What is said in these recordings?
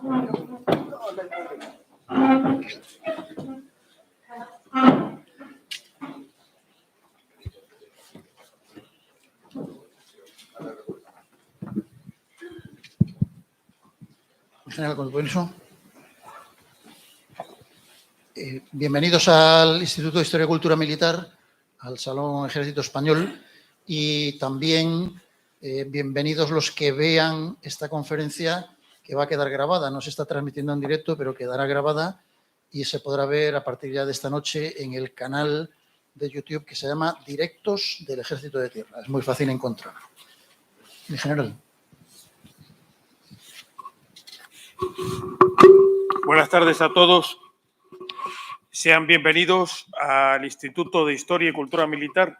General, con tu permiso. Bienvenidos al Instituto de Historia y Cultura Militar, al Salón Ejército Español, y también bienvenidos los que vean esta conferencia que va a quedar grabada. No se está transmitiendo en directo, pero quedará grabada y se podrá ver a partir ya de esta noche en el canal de YouTube que se llama Directos del Ejército de Tierra. Es muy fácil encontrar. Mi general. Buenas tardes a todos. Sean bienvenidos al Instituto de Historia y Cultura Militar,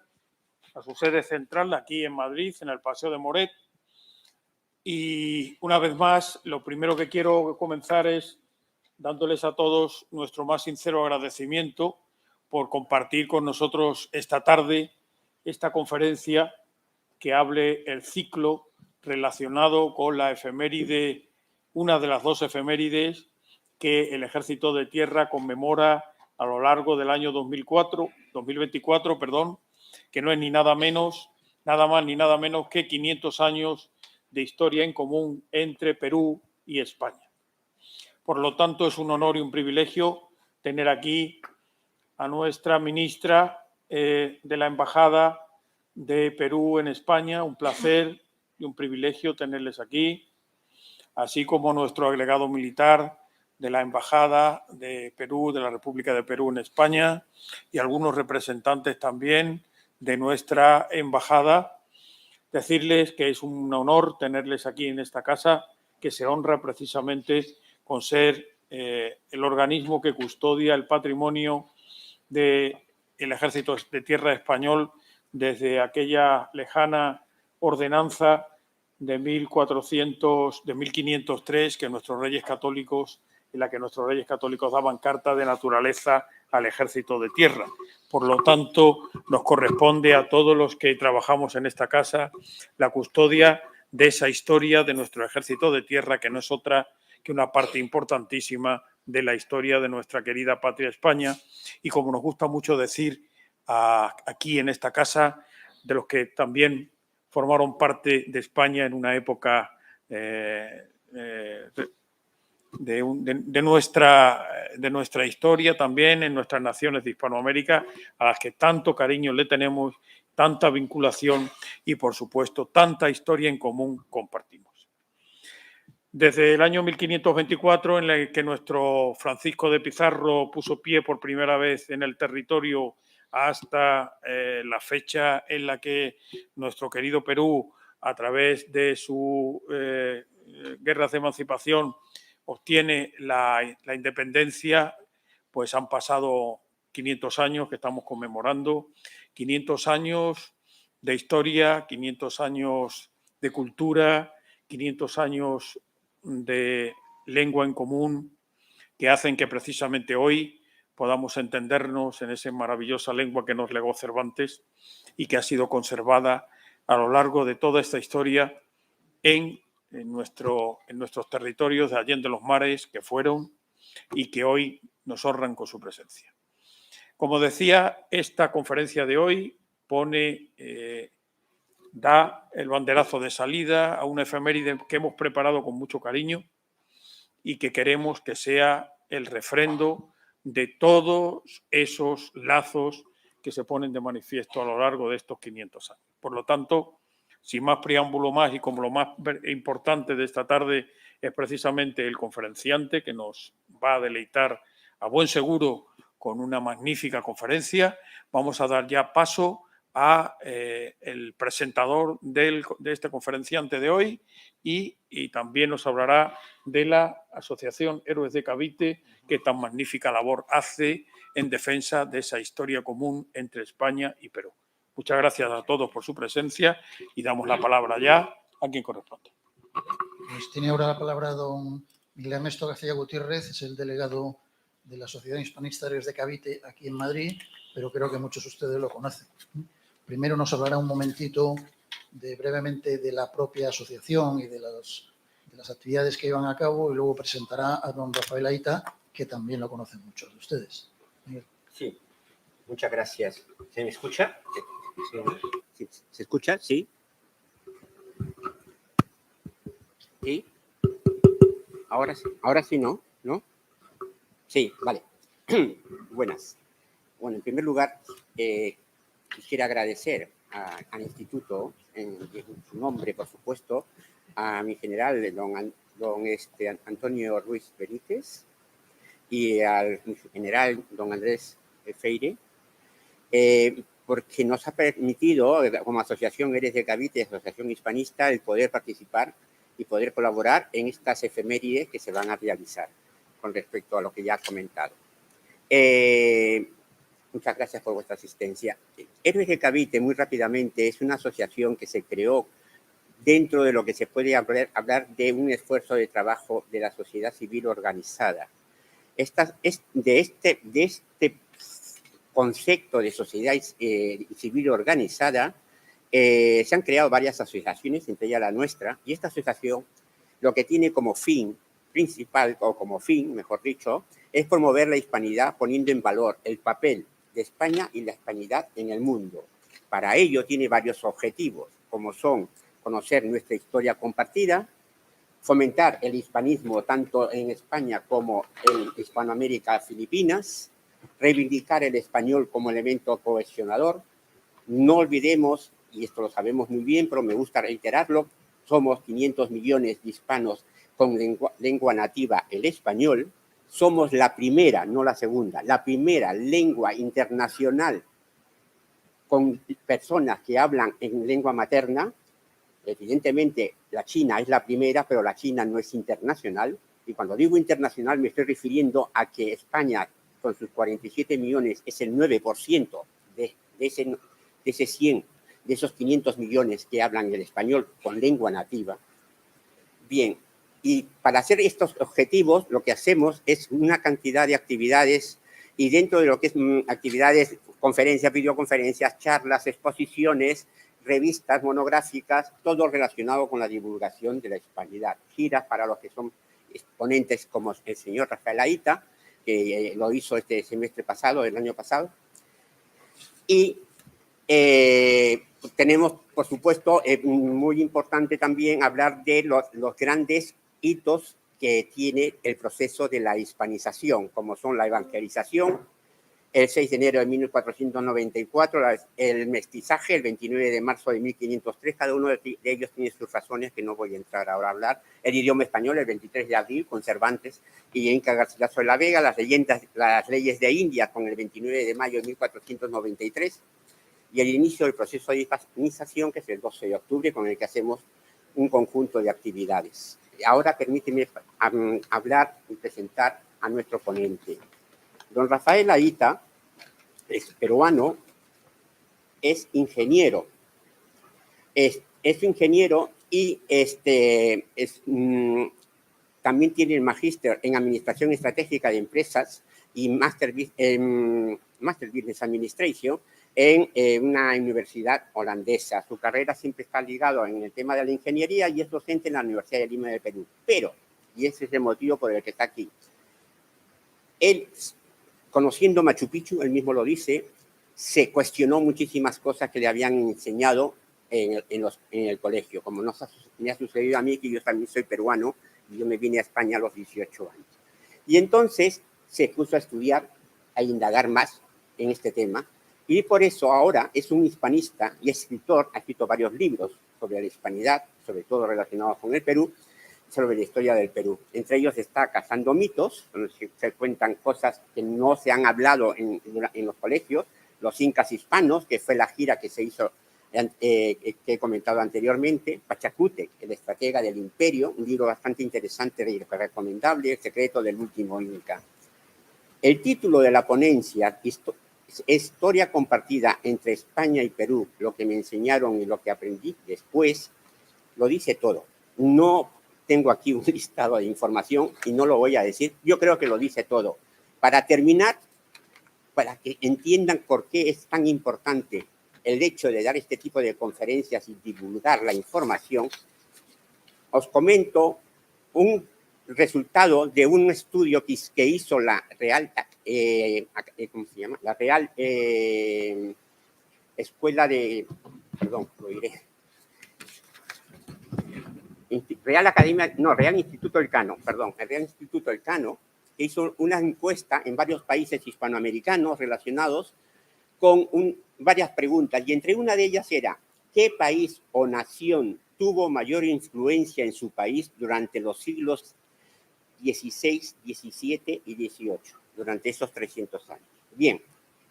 a su sede central aquí en Madrid, en el Paseo de Moret. Y una vez más, lo primero que quiero comenzar es dándoles a todos nuestro más sincero agradecimiento por compartir con nosotros esta tarde esta conferencia que hable el ciclo relacionado con la efeméride, una de las dos efemérides que el Ejército de Tierra conmemora a lo largo del año 2024, que no es ni nada más ni nada menos que 500 años de historia en común entre Perú y España. Por lo tanto, es un honor y un privilegio tener aquí a nuestra ministra de la Embajada de Perú en España. Un placer y un privilegio tenerles aquí, así como nuestro agregado militar de la Embajada de Perú, de la República de Perú en España, y algunos representantes también de nuestra embajada. Decirles que es un honor tenerles aquí en esta casa, que se honra precisamente con ser el organismo que custodia el patrimonio del Ejército de Tierra español desde aquella lejana ordenanza de 1503 que nuestros reyes católicos, en la que nuestros reyes católicos daban carta de naturaleza al Ejército de Tierra. Por lo tanto, nos corresponde a todos los que trabajamos en esta casa la custodia de esa historia de nuestro Ejército de Tierra, que no es otra que una parte importantísima de la historia de nuestra querida patria España, y como nos gusta mucho decir aquí en esta casa, de los que también formaron parte de España en una época de nuestra historia, también en nuestras naciones de Hispanoamérica, a las que tanto cariño le tenemos, tanta vinculación y, por supuesto, tanta historia en común compartimos. Desde el año 1524, en el que nuestro Francisco de Pizarro puso pie por primera vez en el territorio, hasta la fecha en la que nuestro querido Perú, a través de sus guerras de emancipación, obtiene la independencia, pues han pasado 500 años que estamos conmemorando, 500 años de historia, 500 años de cultura, 500 años de lengua en común, que hacen que precisamente hoy podamos entendernos en esa maravillosa lengua que nos legó Cervantes y que ha sido conservada a lo largo de toda esta historia en nuestros territorios de allende los mares que fueron y que hoy nos honran con su presencia. Como decía, esta conferencia de hoy da el banderazo de salida a una efeméride que hemos preparado con mucho cariño y que queremos que sea el refrendo de todos esos lazos que se ponen de manifiesto a lo largo de estos 500 años. Por lo tanto, sin más preámbulo más, y como lo más importante de esta tarde es precisamente el conferenciante, que nos va a deleitar a buen seguro con una magnífica conferencia, vamos a dar ya paso a el presentador de este conferenciante de hoy y también nos hablará de la Asociación Héroes de Cavite, que tan magnífica labor hace en defensa de esa historia común entre España y Perú. Muchas gracias a todos por su presencia y damos la palabra ya a quien corresponde. Pues tiene ahora la palabra don Miguel Ernesto García Gutiérrez, es el delegado de la Asociación Hispanista Héroes de Cavite aquí en Madrid, pero creo que muchos de ustedes lo conocen. Primero nos hablará un momentito brevemente de la propia asociación y de las las actividades que llevan a cabo y luego presentará a don Rafael Aita, que también lo conocen muchos de ustedes. Sí, muchas gracias. ¿Se me escucha? Sí. ¿Se escucha? Sí. ¿Sí? Ahora sí, ¿no? ¿No? Sí, vale. Buenas. Bueno, en primer lugar, quisiera agradecer al instituto, en su nombre, por supuesto, a mi general, don Antonio Ruiz Benítez, y al general, don Andrés Feire, porque nos ha permitido, como asociación Eres de Cavite, asociación hispanista, el poder participar y poder colaborar en estas efemérides que se van a realizar con respecto a lo que ya ha comentado. Muchas gracias por vuestra asistencia. Héroes de Cavite, muy rápidamente, es una asociación que se creó dentro de lo que se puede hablar de un esfuerzo de trabajo de la sociedad civil organizada. De este concepto de sociedad civil organizada, se han creado varias asociaciones, entre ellas la nuestra, y esta asociación lo que tiene como fin principal, o como fin, mejor dicho, es promover la hispanidad poniendo en valor el papel de España y la hispanidad en el mundo. Para ello tiene varios objetivos, como son conocer nuestra historia compartida, fomentar el hispanismo tanto en España como en Hispanoamérica, Filipinas, reivindicar el español como elemento cohesionador. No olvidemos, y esto lo sabemos muy bien, pero me gusta reiterarlo, somos 500 millones de hispanos con lengua nativa, el español. Somos la primera, no la segunda, la primera lengua internacional con personas que hablan en lengua materna. Evidentemente, la China es la primera, pero la China no es internacional. Y cuando digo internacional, me estoy refiriendo a que España, con sus 47 millones, es el 9% de esos 500 millones que hablan el español con lengua nativa. Bien, y para hacer estos objetivos, lo que hacemos es una cantidad de actividades, y dentro de lo que es actividades, conferencias, videoconferencias, charlas, exposiciones, revistas monográficas, todo relacionado con la divulgación de la hispanidad. Giras para los que son exponentes como el señor Rafael Aita, que lo hizo este semestre pasado, el año pasado. Y tenemos, por supuesto, muy importante también hablar de los grandes hitos que tiene el proceso de la hispanización, como son la evangelización, el 6 de enero de 1494, el mestizaje, el 29 de marzo de 1503, cada uno de ellos tiene sus razones que no voy a entrar ahora a hablar, el idioma español, el 23 de abril, con Cervantes y Inca Garcilaso de la Vega, las leyes de India, con el 29 de mayo de 1493, y el inicio del proceso de hispanización, que es el 12 de octubre, con el que hacemos un conjunto de actividades. Ahora permíteme hablar y presentar a nuestro ponente. Don Rafael Aita es peruano, es ingeniero. Es ingeniero y también tiene el magíster en Administración Estratégica de Empresas y Master Business Administration en una universidad holandesa. Su carrera siempre está ligada en el tema de la ingeniería y es docente en la Universidad de Lima de Perú. Pero, y ese es el motivo por el que está aquí, él, conociendo Machu Picchu, él mismo lo dice, se cuestionó muchísimas cosas que le habían enseñado en el colegio, como me ha sucedido a mí, que yo también soy peruano, y yo me vine a España a los 18 años. Y entonces se puso a estudiar, a indagar más en este tema, y por eso ahora es un hispanista y escritor, ha escrito varios libros sobre la hispanidad, sobre todo relacionados con el Perú, sobre la historia del Perú. Entre ellos está Cazando mitos, donde se cuentan cosas que no se han hablado en los colegios, Los Incas Hispanos, que fue la gira que se hizo, que he comentado anteriormente, Pachacútec, el estratega del imperio, un libro bastante interesante y recomendable, El secreto del último Inca. El título de la ponencia, Historia compartida entre España y Perú, lo que me enseñaron y lo que aprendí después, lo dice todo. No tengo aquí un listado de información y no lo voy a decir. Yo creo que lo dice todo. Para terminar, para que entiendan por qué es tan importante el hecho de dar este tipo de conferencias y divulgar la información, os comento un resultado de un estudio que hizo la Real, ¿cómo se llama? La Real Escuela de, perdón, lo diré. Real Academia, no, Real Instituto Elcano, perdón, el Real Instituto Elcano, que hizo una encuesta en varios países hispanoamericanos relacionados con varias preguntas, y entre una de ellas era, ¿qué país o nación tuvo mayor influencia en su país durante los siglos XVI, XVII y XVIII, durante esos 300 años? Bien,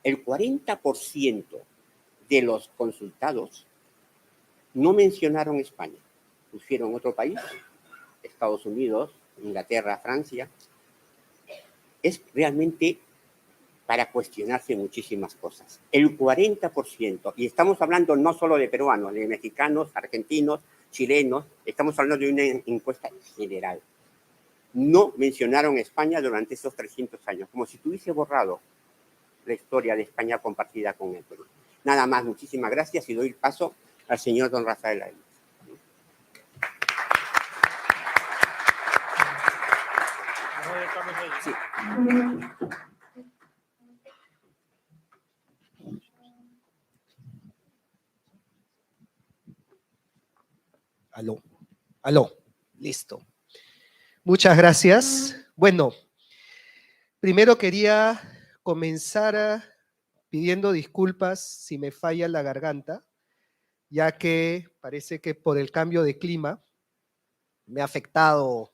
el 40% de los consultados no mencionaron España. Pusieron otro país, Estados Unidos, Inglaterra, Francia. Es realmente para cuestionarse muchísimas cosas. El 40%, y estamos hablando no solo de peruanos, de mexicanos, argentinos, chilenos, estamos hablando de una encuesta general. No mencionaron España durante esos 300 años, como si tuviese borrado la historia de España compartida con el Perú. Nada más, muchísimas gracias y doy el paso al señor don Rafael Ayala. Sí. Aló, listo. Muchas gracias. Bueno, primero quería comenzar pidiendo disculpas si me falla la garganta, ya que parece que por el cambio de clima me ha afectado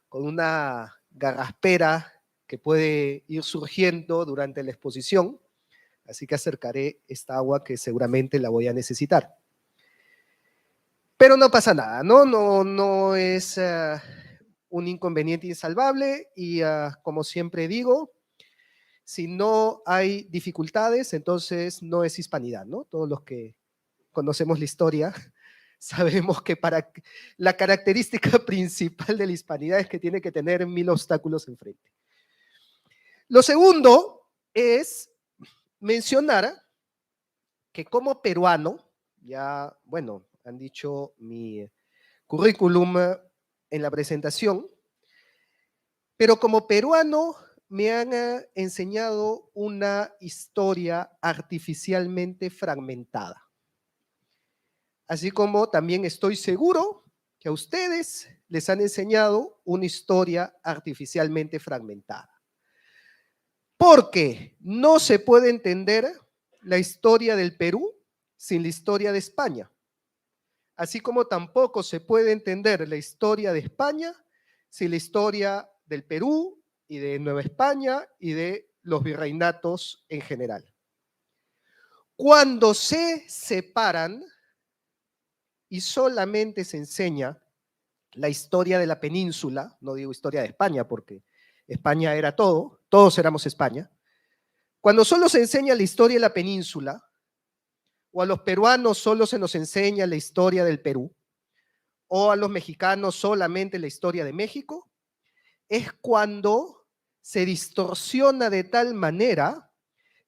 con una garraspera que puede ir surgiendo durante la exposición, así que acercaré esta agua que seguramente la voy a necesitar. Pero no pasa nada, no es un inconveniente insalvable y como siempre digo, si no hay dificultades, entonces no es hispanidad, ¿no? Todos los que conocemos la historia sabemos que para la característica principal de la hispanidad es que tiene que tener 1000 obstáculos enfrente. Lo segundo es mencionar que como peruano, ya, bueno, han dicho mi currículum en la presentación, pero como peruano me han enseñado una historia artificialmente fragmentada. Así como también estoy seguro que a ustedes les han enseñado una historia artificialmente fragmentada. Porque no se puede entender la historia del Perú sin la historia de España. Así como tampoco se puede entender la historia de España sin la historia del Perú y de Nueva España y de los virreinatos en general. Cuando se separan y solamente se enseña la historia de la península, no digo historia de España porque España era todo, todos éramos España, cuando solo se enseña la historia de la península, o a los peruanos solo se nos enseña la historia del Perú, o a los mexicanos solamente la historia de México, es cuando se distorsiona de tal manera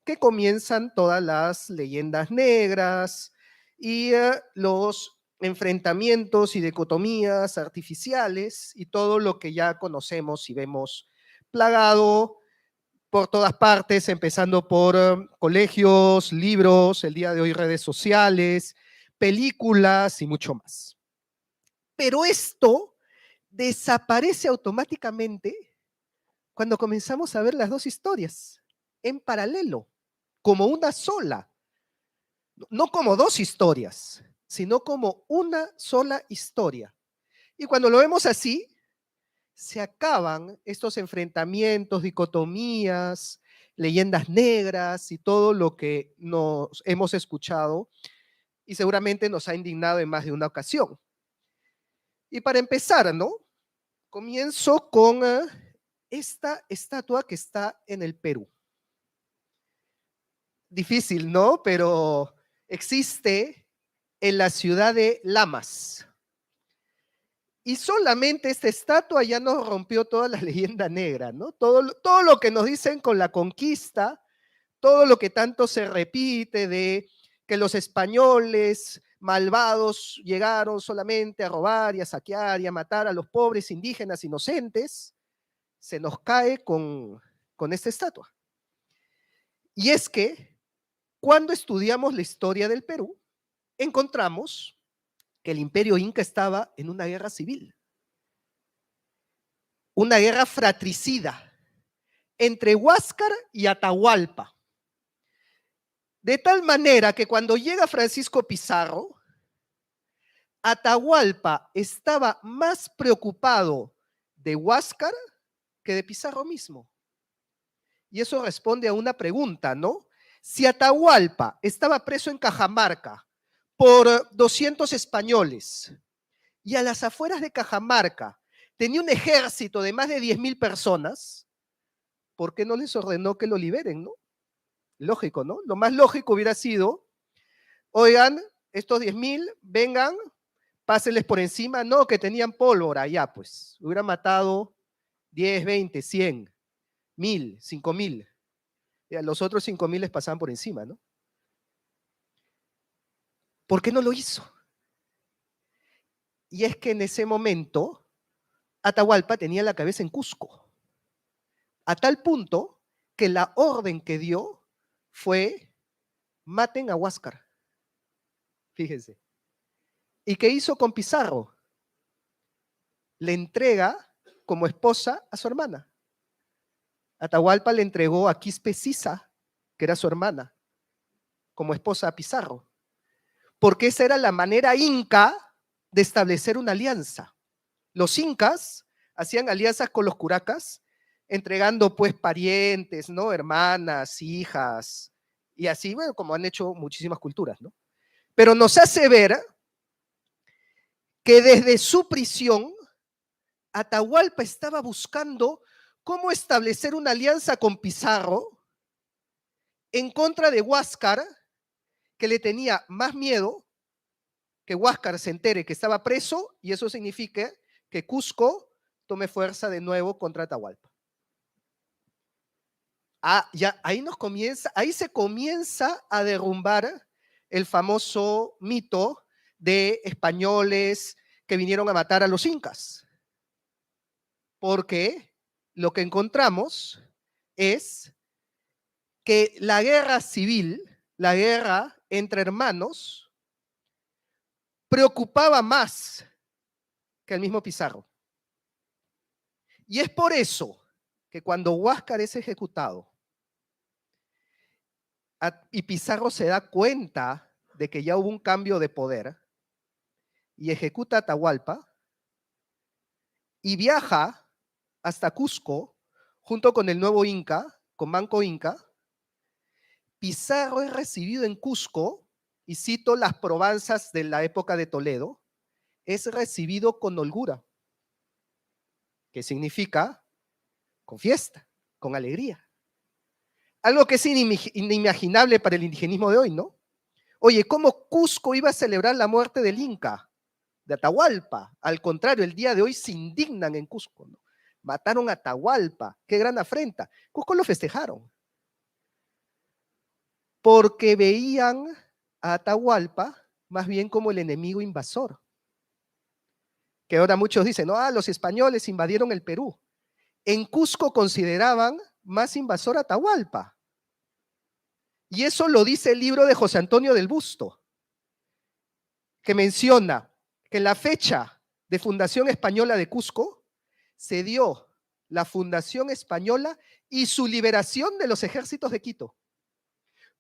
que comienzan todas las leyendas negras y los enfrentamientos y dicotomías artificiales y todo lo que ya conocemos y vemos plagado por todas partes, empezando por colegios, libros, el día de hoy redes sociales, películas y mucho más. Pero esto desaparece automáticamente cuando comenzamos a ver las dos historias en paralelo, como una sola. No como dos historias, sino como una sola historia. Y cuando lo vemos así, se acaban estos enfrentamientos, dicotomías, leyendas negras y todo lo que nos hemos escuchado y seguramente nos ha indignado en más de una ocasión. Y para empezar, ¿no? Comienzo con esta estatua que está en el Perú. Difícil, ¿no? Pero existe en la ciudad de Lamas. Y solamente esta estatua ya nos rompió toda la leyenda negra, ¿no? Todo lo que nos dicen con la conquista, todo lo que tanto se repite de que los españoles malvados llegaron solamente a robar y a saquear y a matar a los pobres indígenas inocentes, se nos cae con esta estatua. Y es que cuando estudiamos la historia del Perú, encontramos que el imperio inca estaba en una guerra civil, una guerra fratricida entre Huáscar y Atahualpa. De tal manera que cuando llega Francisco Pizarro, Atahualpa estaba más preocupado de Huáscar que de Pizarro mismo. Y eso responde a una pregunta, ¿no? Si Atahualpa estaba preso en Cajamarca por 200 españoles y a las afueras de Cajamarca tenía un ejército de más de 10,000 personas, ¿por qué no les ordenó que lo liberen, no? Lógico, ¿no? Lo más lógico hubiera sido, oigan, estos 10,000, vengan, pásenles por encima, no, que tenían pólvora, ya pues, hubiera matado 10, 20, 100, 1,000, 5,000. Los otros 5,000 les pasaban por encima, ¿no? ¿Por qué no lo hizo? Y es que en ese momento Atahualpa tenía la cabeza en Cusco, a tal punto que la orden que dio fue maten a Huáscar. Fíjense. ¿Y qué hizo con Pizarro? Le entrega como esposa a su hermana. Atahualpa le entregó a Quispe Sisa, que era su hermana, como esposa a Pizarro, porque esa era la manera inca de establecer una alianza. Los incas hacían alianzas con los curacas, entregando pues parientes, ¿no? Hermanas, hijas, y así, bueno, como han hecho muchísimas culturas, ¿no? Pero nos hace ver que desde su prisión, Atahualpa estaba buscando cómo establecer una alianza con Pizarro en contra de Huáscar, que le tenía más miedo que Huáscar se entere que estaba preso, y eso significa que Cusco tome fuerza de nuevo contra Atahualpa. Ya ahí se comienza a derrumbar el famoso mito de españoles que vinieron a matar a los incas. Porque lo que encontramos es que la guerra civil, la guerra entre hermanos, preocupaba más que el mismo Pizarro. Y es por eso que cuando Huáscar es ejecutado y Pizarro se da cuenta de que ya hubo un cambio de poder y ejecuta a Atahualpa y viaja hasta Cusco junto con el nuevo Inca, con Manco Inca, Pizarro es recibido en Cusco, y cito las probanzas de la época de Toledo, es recibido con holgura, que significa con fiesta, con alegría. Algo que es inimaginable para el indigenismo de hoy, ¿no? Oye, ¿cómo Cusco iba a celebrar la muerte del Inca, de Atahualpa? Al contrario, el día de hoy se indignan en Cusco, ¿no? Mataron a Atahualpa, qué gran afrenta. Cusco lo festejaron, porque veían a Atahualpa más bien como el enemigo invasor. Que ahora muchos dicen, no, los españoles invadieron el Perú. En Cusco consideraban más invasor a Atahualpa. Y eso lo dice el libro de José Antonio del Busto, que menciona que en la fecha de fundación española de Cusco se dio la fundación española y su liberación de los ejércitos de Quito.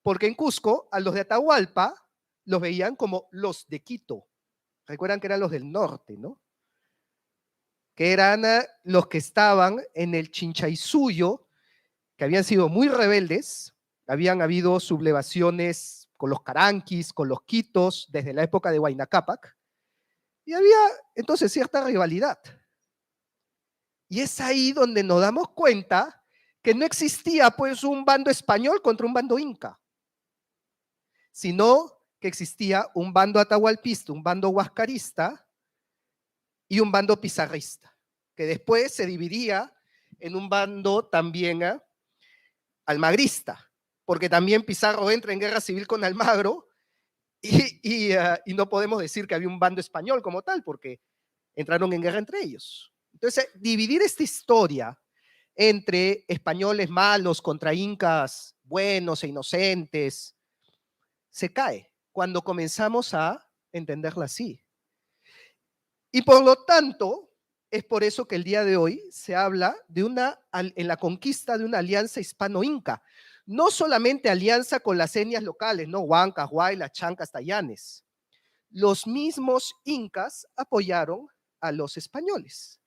Porque en Cusco a los de Atahualpa los veían como los de Quito. Recuerdan que eran los del norte, ¿no? Que eran los que estaban en el Chinchaysuyo, que habían sido muy rebeldes, habían habido sublevaciones con los caranquis, con los quitos, desde la época de Huayna Cápac, y había entonces cierta rivalidad. Y es ahí donde nos damos cuenta que no existía pues un bando español contra un bando inca, sino que existía un bando atahualpista, un bando huascarista y un bando pizarrista, que después se dividía en un bando también almagrista, porque también Pizarro entra en guerra civil con Almagro Y no podemos decir que había un bando español como tal, porque entraron en guerra entre ellos. Entonces, dividir esta historia entre españoles malos contra incas buenos e inocentes, se cae cuando comenzamos a entenderla así. Y por lo tanto, es por eso que el día de hoy se habla de en la conquista de una alianza hispano-inca. No solamente alianza con las etnias locales, ¿no? Huancas, Huaylas, Chancas, Tayanes. Los mismos incas apoyaron a los españoles.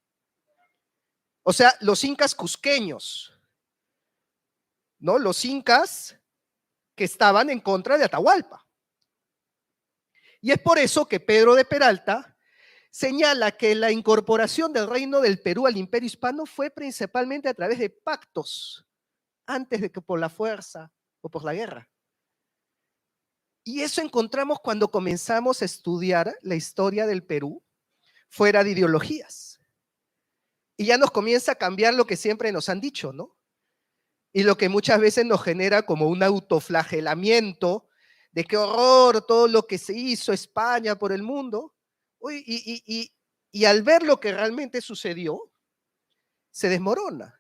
O sea, los incas cusqueños, ¿no? Los incas que estaban en contra de Atahualpa. Y es por eso que Pedro de Peralta señala que la incorporación del Reino del Perú al Imperio Hispano fue principalmente a través de pactos, antes de que por la fuerza o por la guerra. Y eso encontramos cuando comenzamos a estudiar la historia del Perú fuera de ideologías. Y ya nos comienza a cambiar lo que siempre nos han dicho, ¿no? Y lo que muchas veces nos genera como un autoflagelamiento de qué horror todo lo que se hizo España por el mundo. Y al ver lo que realmente sucedió, se desmorona,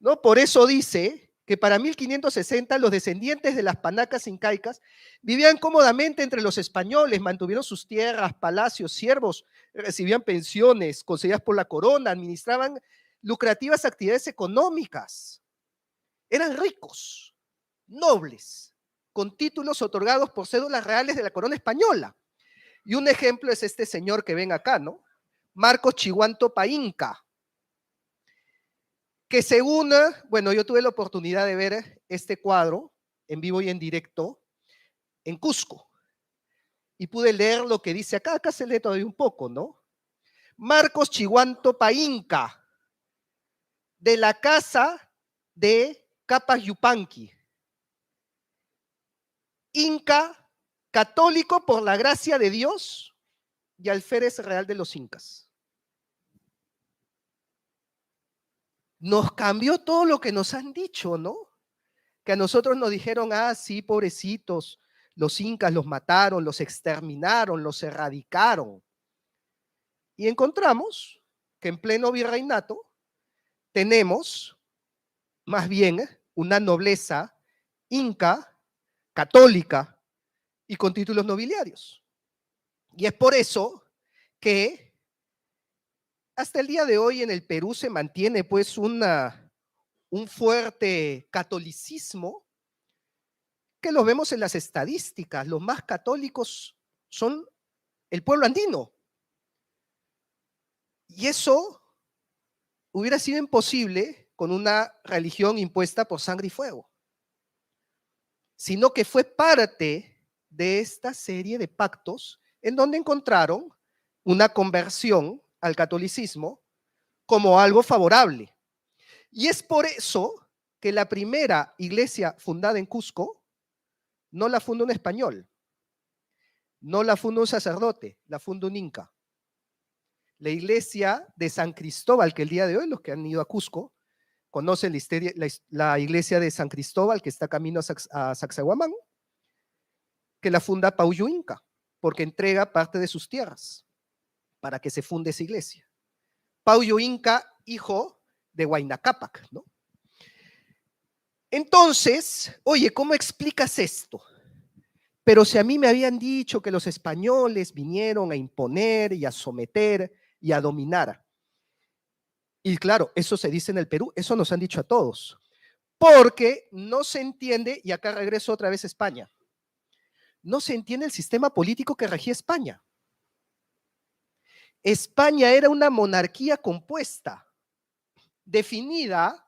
¿no? Por eso dice que para 1560 los descendientes de las panacas incaicas vivían cómodamente entre los españoles, mantuvieron sus tierras, palacios, siervos, recibían pensiones concedidas por la corona, administraban lucrativas actividades económicas. Eran ricos, nobles, con títulos otorgados por cédulas reales de la corona española. Y un ejemplo es este señor que ven acá, ¿no? Marcos Chihuantopa Inca, que según, bueno, yo tuve la oportunidad de ver este cuadro en vivo y en directo en Cusco. Y pude leer lo que dice acá, acá se lee todavía un poco, ¿no? Marcos Chihuantopa Inca, de la casa de Capas Yupanqui. Inca, católico por la gracia de Dios y alférez real de los incas. Nos cambió todo lo que nos han dicho, ¿no? Que a nosotros nos dijeron, sí, pobrecitos, los incas los mataron, los exterminaron, los erradicaron. Y encontramos que en pleno virreinato tenemos más bien una nobleza inca, católica y con títulos nobiliarios. Y es por eso que hasta el día de hoy en el Perú se mantiene pues un fuerte catolicismo que lo vemos en las estadísticas. Los más católicos son el pueblo andino. Y eso hubiera sido imposible con una religión impuesta por sangre y fuego, sino que fue parte de esta serie de pactos en donde encontraron una conversión al catolicismo como algo favorable. Y es por eso que la primera iglesia fundada en Cusco no la funda un español, no la funda un sacerdote, la funda un inca. La iglesia de San Cristóbal, que el día de hoy los que han ido a Cusco conocen la iglesia de San Cristóbal, que está camino a Sacsayhuamán, que la funda Paullo Inca, porque entrega parte de sus tierras para que se funde esa iglesia. Paullo Inca, hijo de Huayna Cápac, ¿no? Entonces, oye, ¿cómo explicas esto? Pero si a mí me habían dicho que los españoles vinieron a imponer y a someter y a dominar. Y claro, eso se dice en el Perú, eso nos han dicho a todos. Porque no se entiende, y acá regreso otra vez a España, no se entiende el sistema político que regía España. España era una monarquía compuesta, definida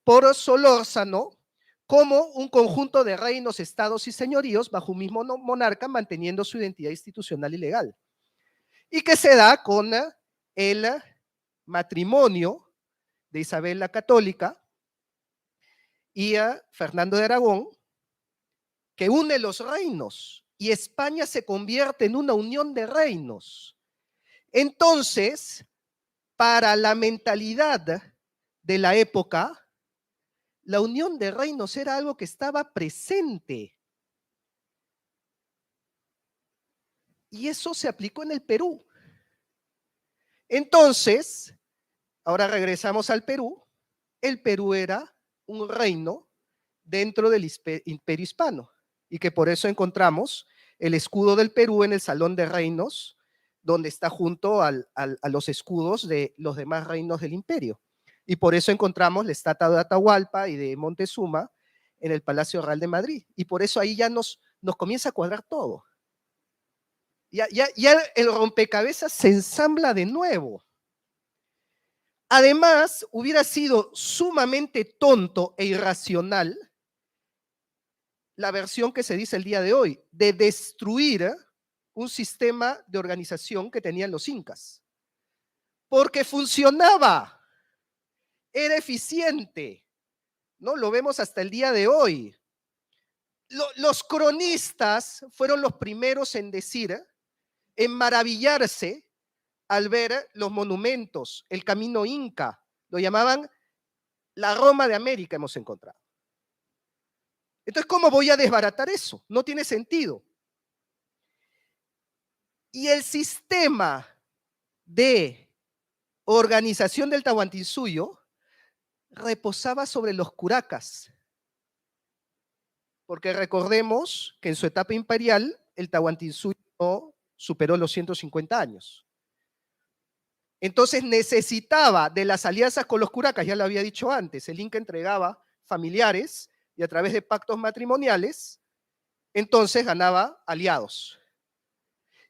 por Solórzano como un conjunto de reinos, estados y señoríos bajo un mismo monarca manteniendo su identidad institucional y legal. Y que se da con el matrimonio de Isabel la Católica y a Fernando de Aragón, que une los reinos y España se convierte en una unión de reinos. Entonces, para la mentalidad de la época, la unión de reinos era algo que estaba presente. Y eso se aplicó en el Perú. Entonces, ahora regresamos al Perú. El Perú era un reino dentro del Imperio Hispano y que por eso encontramos el escudo del Perú en el Salón de Reinos, donde está junto a los escudos de los demás reinos del imperio. Y por eso encontramos la estatua de Atahualpa y de Montezuma en el Palacio Real de Madrid. Y por eso ahí ya nos comienza a cuadrar todo. Ya el rompecabezas se ensambla de nuevo. Además, hubiera sido sumamente tonto e irracional la versión que se dice el día de hoy, de destruir un sistema de organización que tenían los incas. Porque funcionaba, era eficiente, ¿no? Lo vemos hasta el día de hoy. Los cronistas fueron los primeros en decir, en maravillarse al ver los monumentos, el camino inca, lo llamaban la Roma de América hemos encontrado. Entonces, ¿cómo voy a desbaratar eso? No tiene sentido. Y el sistema de organización del Tahuantinsuyo reposaba sobre los curacas. Porque recordemos que en su etapa imperial, el Tahuantinsuyo no superó los 150 años. Entonces necesitaba de las alianzas con los curacas, ya lo había dicho antes, el Inca entregaba familiares y a través de pactos matrimoniales, entonces ganaba aliados.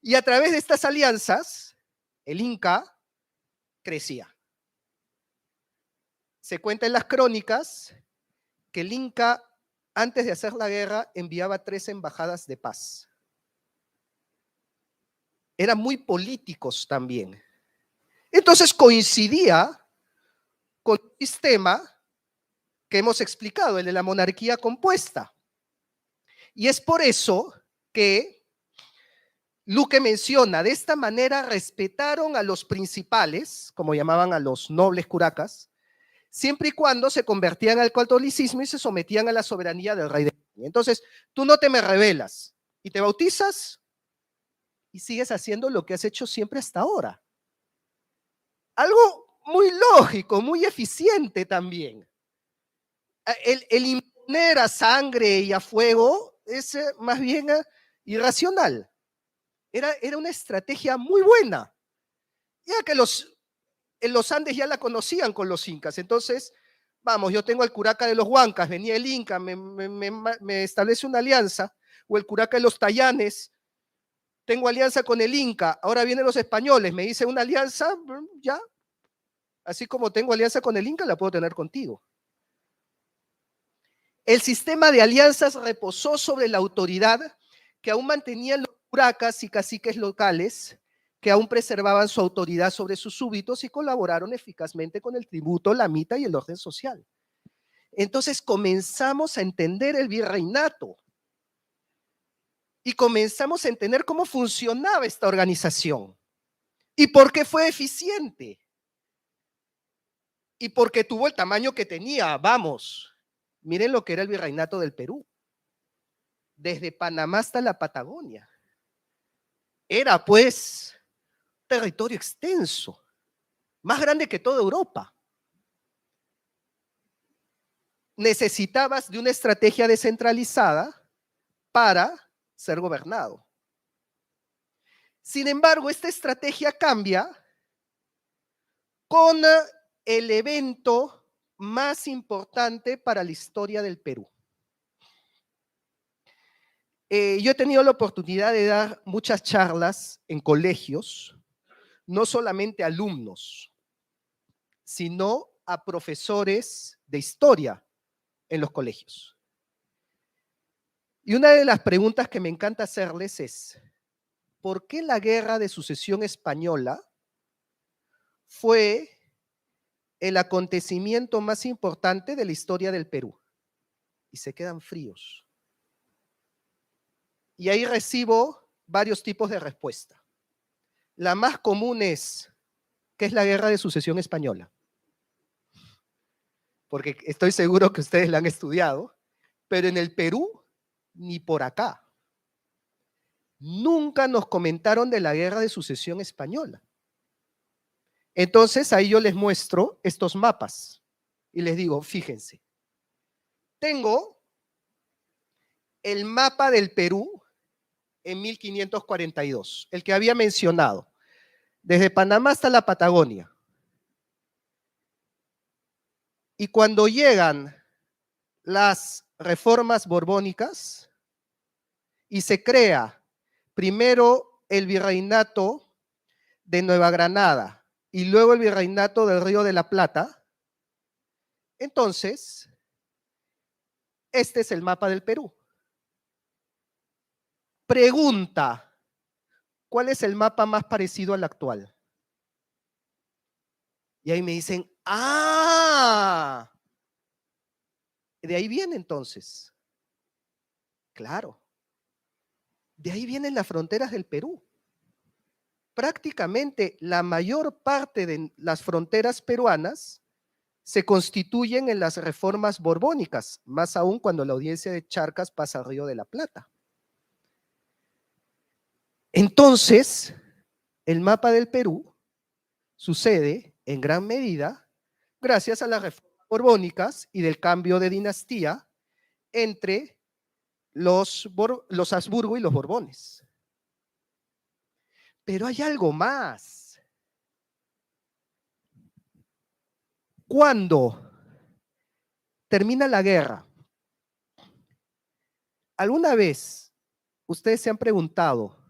Y a través de estas alianzas, el Inca crecía. Se cuenta en las crónicas que el Inca, antes de hacer la guerra, enviaba 3 embajadas de paz. Eran muy políticos también. Entonces coincidía con el sistema que hemos explicado, el de la monarquía compuesta. Y es por eso que Luque menciona, de esta manera respetaron a los principales, como llamaban a los nobles curacas, siempre y cuando se convertían al catolicismo y se sometían a la soberanía del rey de España. Entonces, tú no te me rebelas y te bautizas y sigues haciendo lo que has hecho siempre hasta ahora. Algo muy lógico, muy eficiente también. El imponer a sangre y a fuego es más bien irracional. Era una estrategia muy buena. Ya que en los Andes ya la conocían con los incas. Entonces, vamos, yo tengo al curaca de los Huancas, venía el Inca, me establece una alianza, o el curaca de los Tayanes, tengo alianza con el Inca, ahora vienen los españoles, me dice una alianza, ya. Así como tengo alianza con el Inca, la puedo tener contigo. El sistema de alianzas reposó sobre la autoridad que aún mantenían los curacas y caciques locales, que aún preservaban su autoridad sobre sus súbditos y colaboraron eficazmente con el tributo, la mita y el orden social. Entonces comenzamos a entender el virreinato y comenzamos a entender cómo funcionaba esta organización y por qué fue eficiente y por qué tuvo el tamaño que tenía. Vamos, miren lo que era el virreinato del Perú, desde Panamá hasta la Patagonia. Era pues territorio extenso, más grande que toda Europa. Necesitabas de una estrategia descentralizada para ser gobernado. Sin embargo, esta estrategia cambia con el evento más importante para la historia del Perú. Yo he tenido la oportunidad de dar muchas charlas en colegios, no solamente a alumnos, sino a profesores de historia en los colegios. Y una de las preguntas que me encanta hacerles es, ¿por qué la Guerra de Sucesión Española fue el acontecimiento más importante de la historia del Perú? Y se quedan fríos. Y ahí recibo varios tipos de respuesta. La más común es, ¿qué es la Guerra de Sucesión Española? Porque estoy seguro que ustedes la han estudiado, pero en el Perú, ni por acá. Nunca nos comentaron de la Guerra de Sucesión Española. Entonces, ahí yo les muestro estos mapas y les digo, fíjense, tengo el mapa del Perú en 1542, el que había mencionado, desde Panamá hasta la Patagonia. Y cuando llegan las reformas borbónicas y se crea primero el virreinato de Nueva Granada y luego el virreinato del Río de la Plata, entonces, este es el mapa del Perú. Pregunta, ¿cuál es el mapa más parecido al actual? Y ahí me dicen, ¡ah! De ahí viene entonces. Claro. De ahí vienen las fronteras del Perú. Prácticamente la mayor parte de las fronteras peruanas se constituyen en las reformas borbónicas, más aún cuando la audiencia de Charcas pasa al Río de la Plata. Entonces, el mapa del Perú sucede en gran medida gracias a las reformas borbónicas y del cambio de dinastía entre los Habsburgo y los Borbones. Pero hay algo más. Cuando termina la guerra, ¿alguna vez ustedes se han preguntado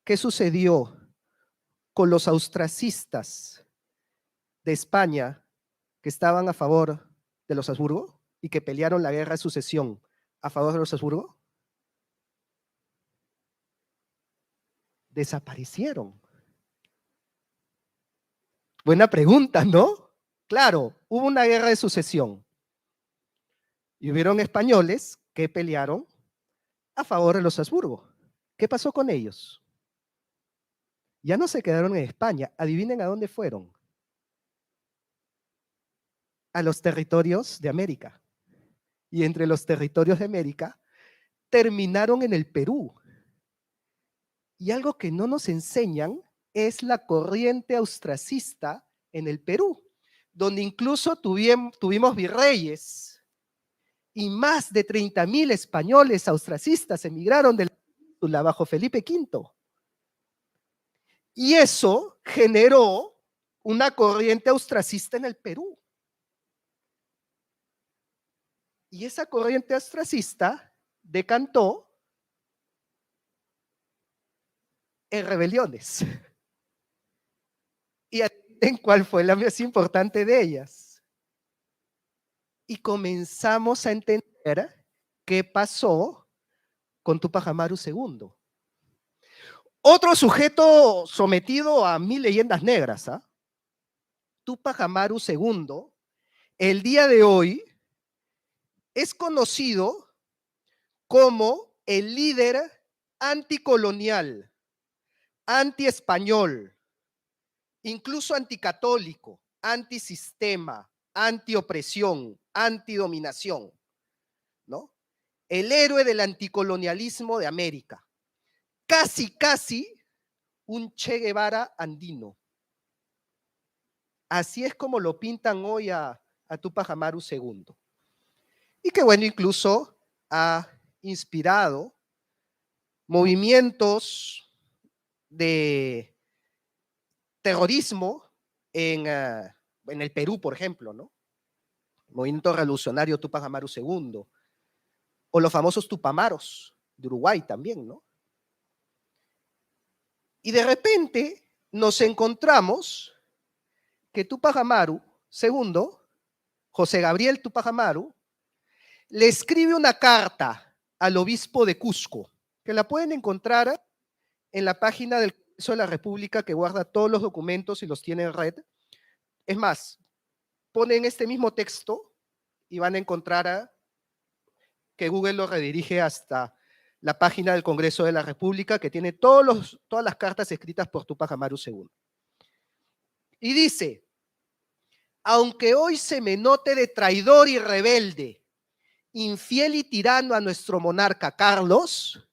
qué sucedió con los austracistas de España que estaban a favor de los Habsburgo y que pelearon la guerra de sucesión a favor de los Habsburgo? Desaparecieron. Buena pregunta, ¿no? Claro, hubo una guerra de sucesión y hubieron españoles que pelearon a favor de los Habsburgo. ¿Qué pasó con ellos? Ya no se quedaron en España. Adivinen a dónde fueron. A los territorios de América. Y entre los territorios de América terminaron en el Perú. Y algo que no nos enseñan es la corriente austracista en el Perú, donde incluso tuvimos virreyes y más de 30,000 españoles austracistas emigraron de la península bajo Felipe V. Y eso generó una corriente austracista en el Perú. Y esa corriente austracista decantó en rebeliones. ¿Y en cuál fue la más importante de ellas? Y comenzamos a entender qué pasó con Túpac Amaru II. Otro sujeto sometido a 1000 leyendas negras, ¿ah? Túpac Amaru II, el día de hoy, es conocido como el líder anticolonial, antiespañol, incluso anticatólico, antisistema, antiopresión, antidominación, ¿no? El héroe del anticolonialismo de América. Casi un Che Guevara andino. Así es como lo pintan hoy a Túpac Amaru II. Y que bueno, incluso ha inspirado movimientos de terrorismo en el Perú, por ejemplo, ¿no? Movimiento revolucionario Túpac Amaru II, o los famosos Tupamaros de Uruguay también, ¿no? Y de repente nos encontramos que Túpac Amaru II, José Gabriel Túpac Amaru, le escribe una carta al obispo de Cusco, que la pueden encontrar en la página del Congreso de la República, que guarda todos los documentos y los tiene en red. Es más, ponen este mismo texto y van a encontrar que Google lo redirige hasta la página del Congreso de la República, que tiene todas las cartas escritas por Túpac Amaru II. Y dice: aunque hoy se me note de traidor y rebelde, infiel y tirano a nuestro monarca Carlos,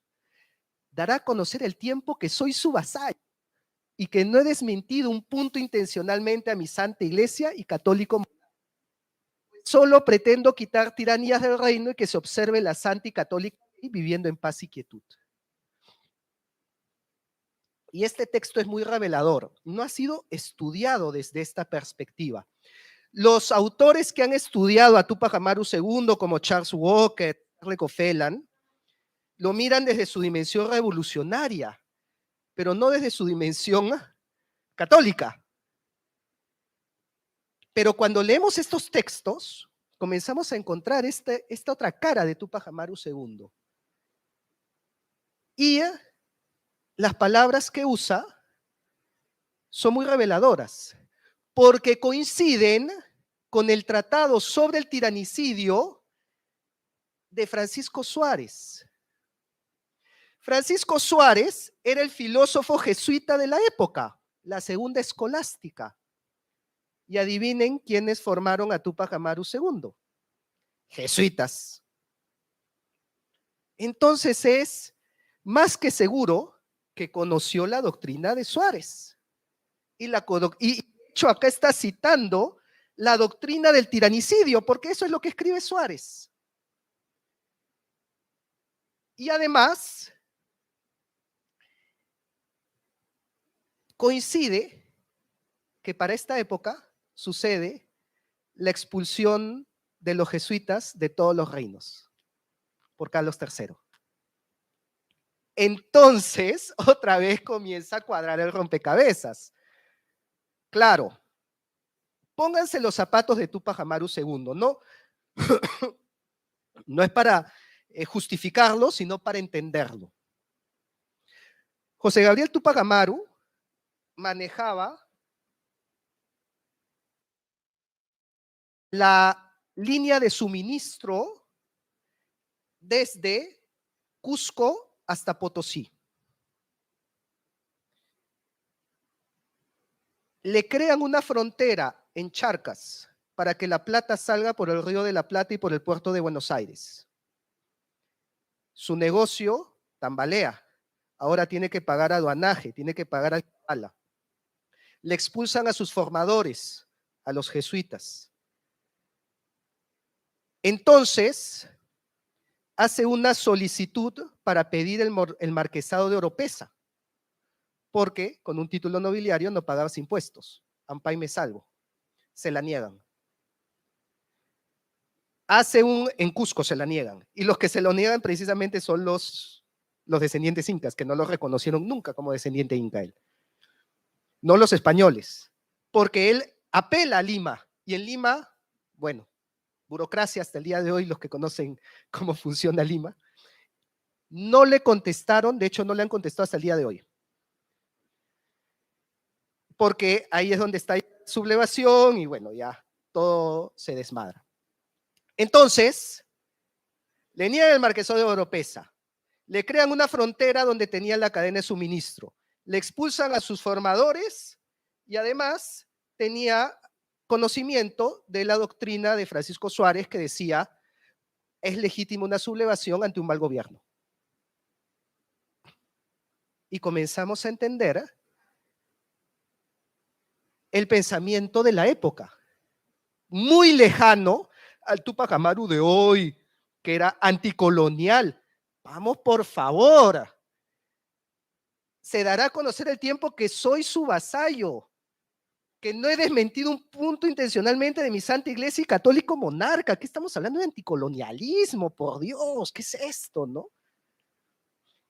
dará a conocer el tiempo que soy su vasallo y que no he desmentido un punto intencionalmente a mi santa iglesia y católico. Solo pretendo quitar tiranías del reino y que se observe la santa y católica ley viviendo en paz y quietud. Y este texto es muy revelador. No ha sido estudiado desde esta perspectiva. Los autores que han estudiado a Túpac Amaru II, como Charles Walker, Charles Cofelan, lo miran desde su dimensión revolucionaria, pero no desde su dimensión católica. Pero cuando leemos estos textos, comenzamos a encontrar esta otra cara de Túpac Amaru II. Y las palabras que usa son muy reveladoras, porque coinciden con el tratado sobre el tiranicidio de Francisco Suárez. Francisco Suárez era el filósofo jesuita de la época, la segunda escolástica. Y adivinen quiénes formaron a Túpac Amaru II. Jesuitas. Entonces es más que seguro que conoció la doctrina de Suárez. Y de hecho acá está citando la doctrina del tiranicidio, porque eso es lo que escribe Suárez. Y además coincide que para esta época sucede la expulsión de los jesuitas de todos los reinos por Carlos III. Entonces, otra vez comienza a cuadrar el rompecabezas. Claro, pónganse los zapatos de Túpac Amaru II, ¿no? No es para justificarlo, sino para entenderlo. José Gabriel Túpac Amaru manejaba la línea de suministro desde Cusco hasta Potosí. Le crean una frontera en Charcas para que la plata salga por el Río de la Plata y por el puerto de Buenos Aires. Su negocio tambalea. Ahora tiene que pagar aduanaje, tiene que pagar alcala. Le expulsan a sus formadores, a los jesuitas. Entonces, hace una solicitud para pedir el marquesado de Oropesa, porque con un título nobiliario no pagabas impuestos. Ampay me salvo. Se la niegan. En Cusco se la niegan. Y los que se lo niegan precisamente son los descendientes incas, que no lo reconocieron nunca como descendiente inca él. No los españoles, porque él apela a Lima. Y en Lima, bueno, burocracia hasta el día de hoy, los que conocen cómo funciona Lima, no le contestaron, de hecho no le han contestado hasta el día de hoy. Porque ahí es donde está la sublevación y bueno, ya todo se desmadra. Entonces, le niegan el marquesado de Oropesa, le crean una frontera donde tenían la cadena de suministro, le expulsan a sus formadores y además tenía conocimiento de la doctrina de Francisco Suárez que decía, es legítima una sublevación ante un mal gobierno. Y comenzamos a entender el pensamiento de la época, muy lejano al Túpac Amaru de hoy, que era anticolonial. Vamos, por favor. Se dará a conocer el tiempo que soy su vasallo, que no he desmentido un punto intencionalmente de mi santa iglesia y católico monarca. Aquí estamos hablando de anticolonialismo, por Dios, ¿qué es esto, no?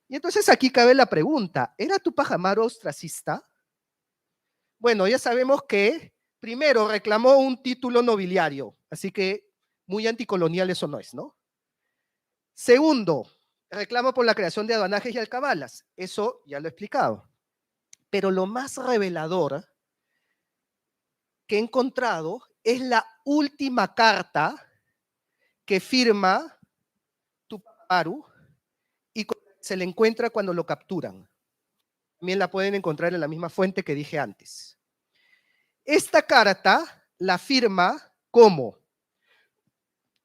Y entonces aquí cabe la pregunta, ¿era Túpac Amaru ostracista? Bueno, ya sabemos que primero reclamó un título nobiliario, así que muy anticolonial eso no es, ¿no? Segundo, reclamo por la creación de aduanajes y alcabalas, eso ya lo he explicado. Pero lo más revelador que he encontrado es la última carta que firma Túpac Amaru y se le encuentra cuando lo capturan. También la pueden encontrar en la misma fuente que dije antes. Esta carta la firma como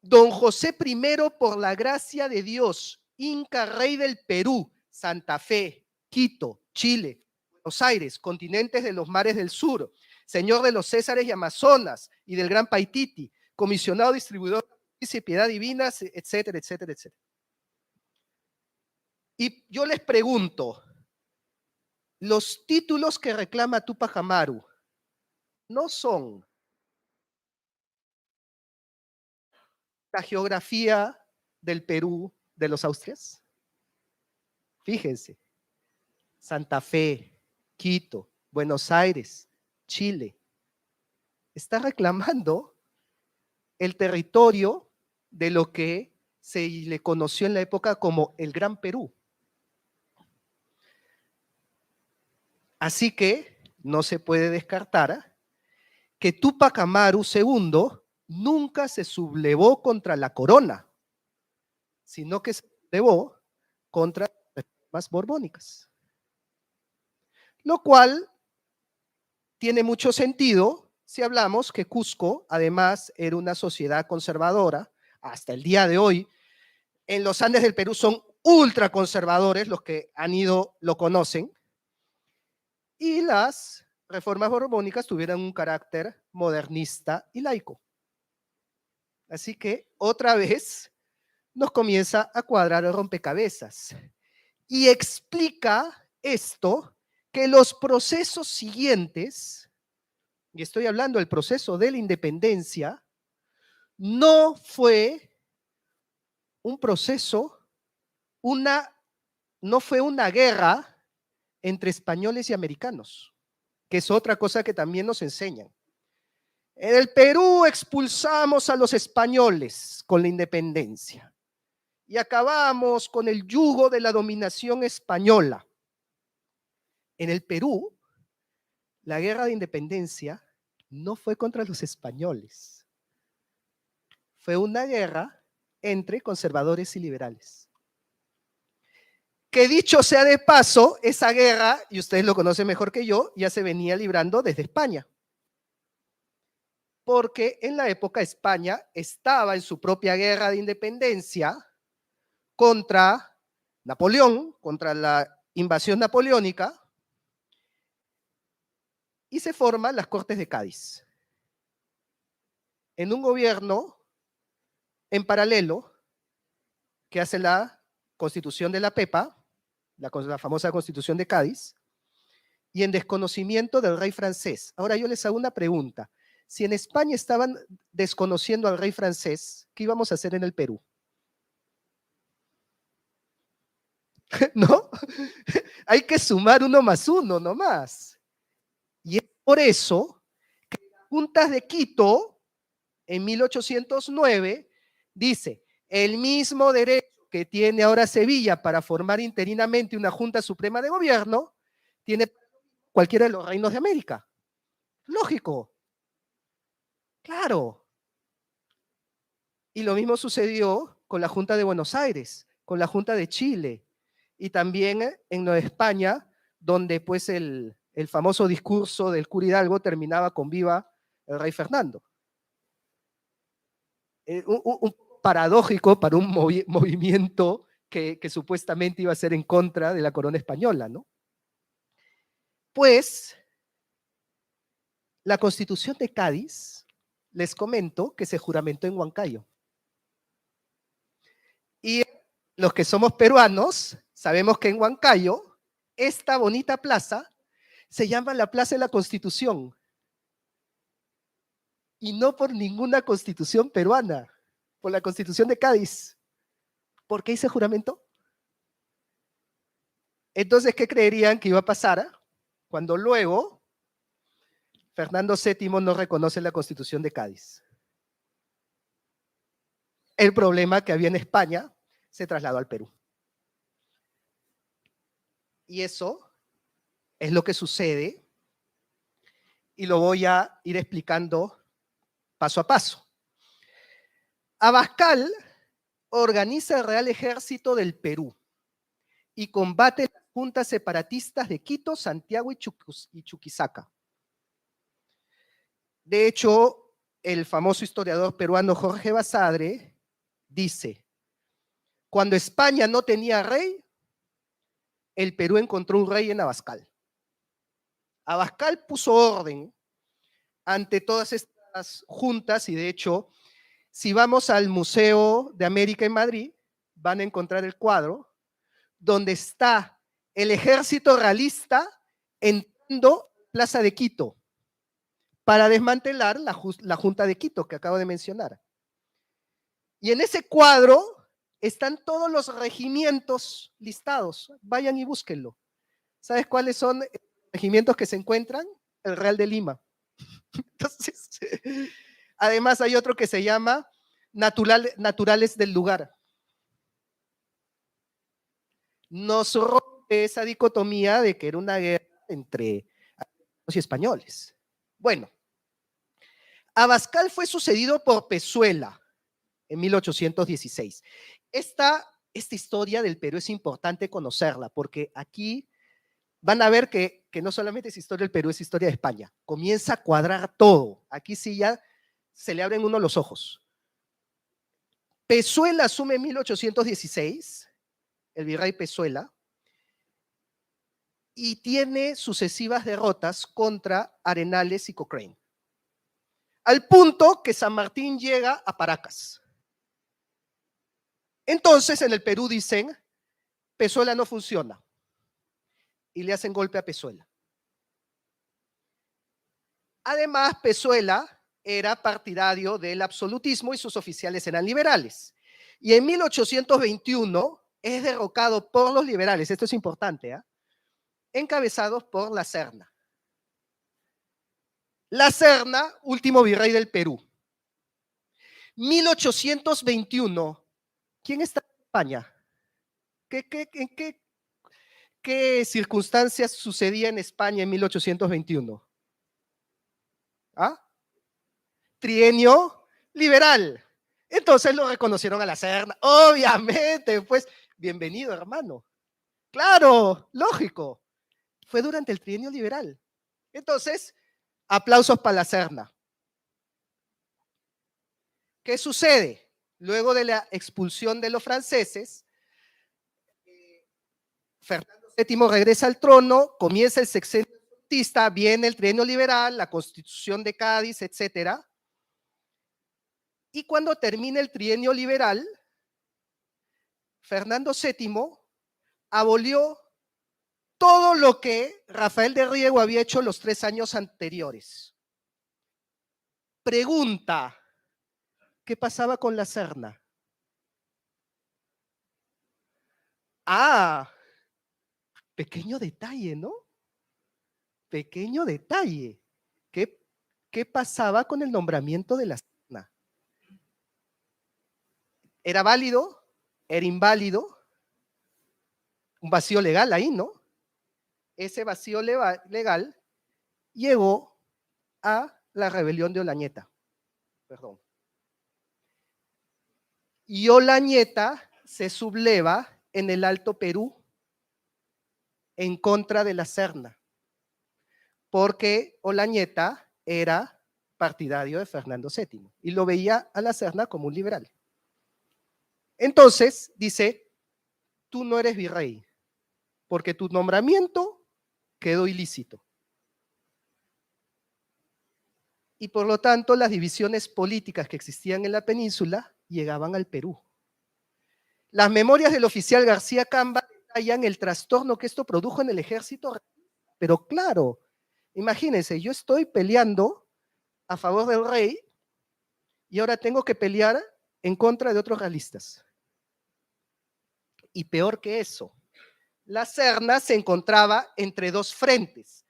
Don José I, por la gracia de Dios, Inca Rey del Perú, Santa Fe, Quito, Chile, Buenos Aires, continentes de los mares del sur, señor de los Césares y Amazonas y del Gran Paititi, comisionado distribuidor de justicia y piedad divinas, etcétera, etcétera, etcétera. Y yo les pregunto, los títulos que reclama Túpac Amaru no son la geografía del Perú de los Austrias. Fíjense, Santa Fe, Quito, Buenos Aires, Chile, está reclamando el territorio de lo que se le conoció en la época como el Gran Perú. Así que no se puede descartar que Túpac Amaru II nunca se sublevó contra la corona, sino que se sublevó contra las reformas borbónicas. Lo cual tiene mucho sentido si hablamos que Cusco, además, era una sociedad conservadora. Hasta el día de hoy, en los Andes del Perú son ultraconservadores, los que han ido lo conocen, y las reformas borbónicas tuvieron un carácter modernista y laico. Así que otra vez nos comienza a cuadrar el rompecabezas. Y explica esto que los procesos siguientes, y estoy hablando del proceso de la independencia, no fue un proceso, no fue una guerra entre españoles y americanos, que es otra cosa que también nos enseñan. En el Perú expulsamos a los españoles con la independencia y acabamos con el yugo de la dominación española. En el Perú, la guerra de independencia no fue contra los españoles. Fue una guerra entre conservadores y liberales. Que dicho sea de paso, esa guerra, y ustedes lo conocen mejor que yo, ya se venía librando desde España. Porque en la época España estaba en su propia guerra de independencia contra Napoleón, contra la invasión napoleónica, y se forman las Cortes de Cádiz. En un gobierno en paralelo que hace la Constitución de la Pepa, la famosa Constitución de Cádiz, y en desconocimiento del rey francés. Ahora yo les hago una pregunta. Si en España estaban desconociendo al rey francés, ¿qué íbamos a hacer en el Perú? ¿No? Hay que sumar 1 más 1 nomás. Y es por eso que las Juntas de Quito, en 1809, dice, el mismo derecho que tiene ahora Sevilla para formar interinamente una Junta Suprema de Gobierno, tiene cualquiera de los reinos de América. Lógico. Claro. Y lo mismo sucedió con la Junta de Buenos Aires, con la Junta de Chile, y también en Nueva España, donde pues el famoso discurso del cura Hidalgo terminaba con viva el rey Fernando. Un paradójico para un movimiento que supuestamente iba a ser en contra de la corona española, ¿no? Pues la Constitución de Cádiz, les comento que se juramentó en Huancayo. Y los que somos peruanos sabemos que en Huancayo, esta bonita plaza se llama la Plaza de la Constitución. Y no por ninguna constitución peruana, por la Constitución de Cádiz. ¿Por qué hice juramento? Entonces, ¿qué creerían que iba a pasar cuando luego Fernando VII no reconoce la Constitución de Cádiz? El problema que había en España se trasladó al Perú. Y eso es lo que sucede y lo voy a ir explicando paso a paso. Abascal organiza el Real Ejército del Perú y combate las juntas separatistas de Quito, Santiago y Chuquisaca. De hecho, el famoso historiador peruano Jorge Basadre dice, cuando España no tenía rey, el Perú encontró un rey en Abascal. Abascal puso orden ante todas estas juntas y de hecho, si vamos al Museo de América en Madrid, van a encontrar el cuadro donde está el ejército realista entrando a Plaza de Quito para desmantelar la Junta de Quito que acabo de mencionar. Y en ese cuadro están todos los regimientos listados. Vayan y búsquenlo. ¿Sabes cuáles son los regimientos que se encuentran? El Real de Lima. Entonces, además hay otro que se llama Naturales del Lugar. Nos rompe esa dicotomía de que era una guerra entre americanos y españoles. Bueno, Abascal fue sucedido por Pezuela en 1816. Esta historia del Perú es importante conocerla porque aquí van a ver que no solamente es historia del Perú, es historia de España. Comienza a cuadrar todo. Aquí sí ya se le abren uno los ojos. Pezuela asume en 1816, el virrey Pezuela, y tiene sucesivas derrotas contra Arenales y Cochrane. Al punto que San Martín llega a Paracas. Entonces en el Perú dicen, Pezuela no funciona. Y le hacen golpe a Pezuela. Además, Pezuela era partidario del absolutismo y sus oficiales eran liberales. Y en 1821 es derrocado por los liberales, esto es importante, encabezados por La Serna. La Serna, último virrey del Perú. 1821, ¿quién está en España? ¿En qué circunstancias sucedía en España en 1821? ¿Ah? Trienio liberal. Entonces lo reconocieron a La Serna. Obviamente, pues, bienvenido, hermano. Claro, lógico. Fue durante el trienio liberal. Entonces, aplausos para La Serna. ¿Qué sucede? Luego de la expulsión de los franceses, Fernando VII regresa al trono, comienza el sexenio absolutista, viene el trienio liberal, la Constitución de Cádiz, etcétera. Y cuando termina el trienio liberal, Fernando VII abolió todo lo que Rafael de Riego había hecho los 3 años anteriores. Pregunta, ¿qué pasaba con La Serna? Ah, pequeño detalle, ¿no? Pequeño detalle. ¿Qué pasaba con el nombramiento de La Serna? ¿Era válido? ¿Era inválido? Un vacío legal ahí, ¿no? Ese vacío legal llegó a la rebelión de Olañeta. Perdón. Y Olañeta se subleva en el Alto Perú en contra de La Serna, porque Olañeta era partidario de Fernando VII y lo veía a La Serna como un liberal. Entonces dice, tú no eres virrey, porque tu nombramiento quedó ilícito. Y por lo tanto, las divisiones políticas que existían en la península llegaban al Perú. Las memorias del oficial García Camba detallan el trastorno que esto produjo en el ejército. Pero claro, imagínense, yo estoy peleando a favor del rey y ahora tengo que pelear en contra de otros realistas. Y peor que eso, La Serna se encontraba entre 2 frentes.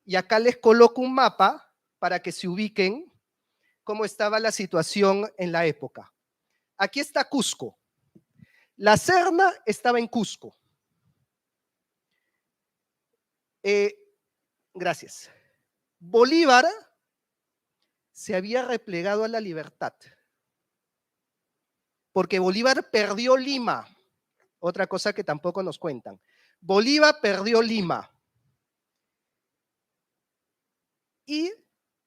Y acá les coloco un mapa para que se ubiquen cómo estaba la situación en la época. Aquí está Cusco. La Serna estaba en Cusco. Gracias. Bolívar se había replegado a La Libertad, porque Bolívar perdió Lima. Otra cosa que tampoco nos cuentan. Bolívar perdió Lima. Y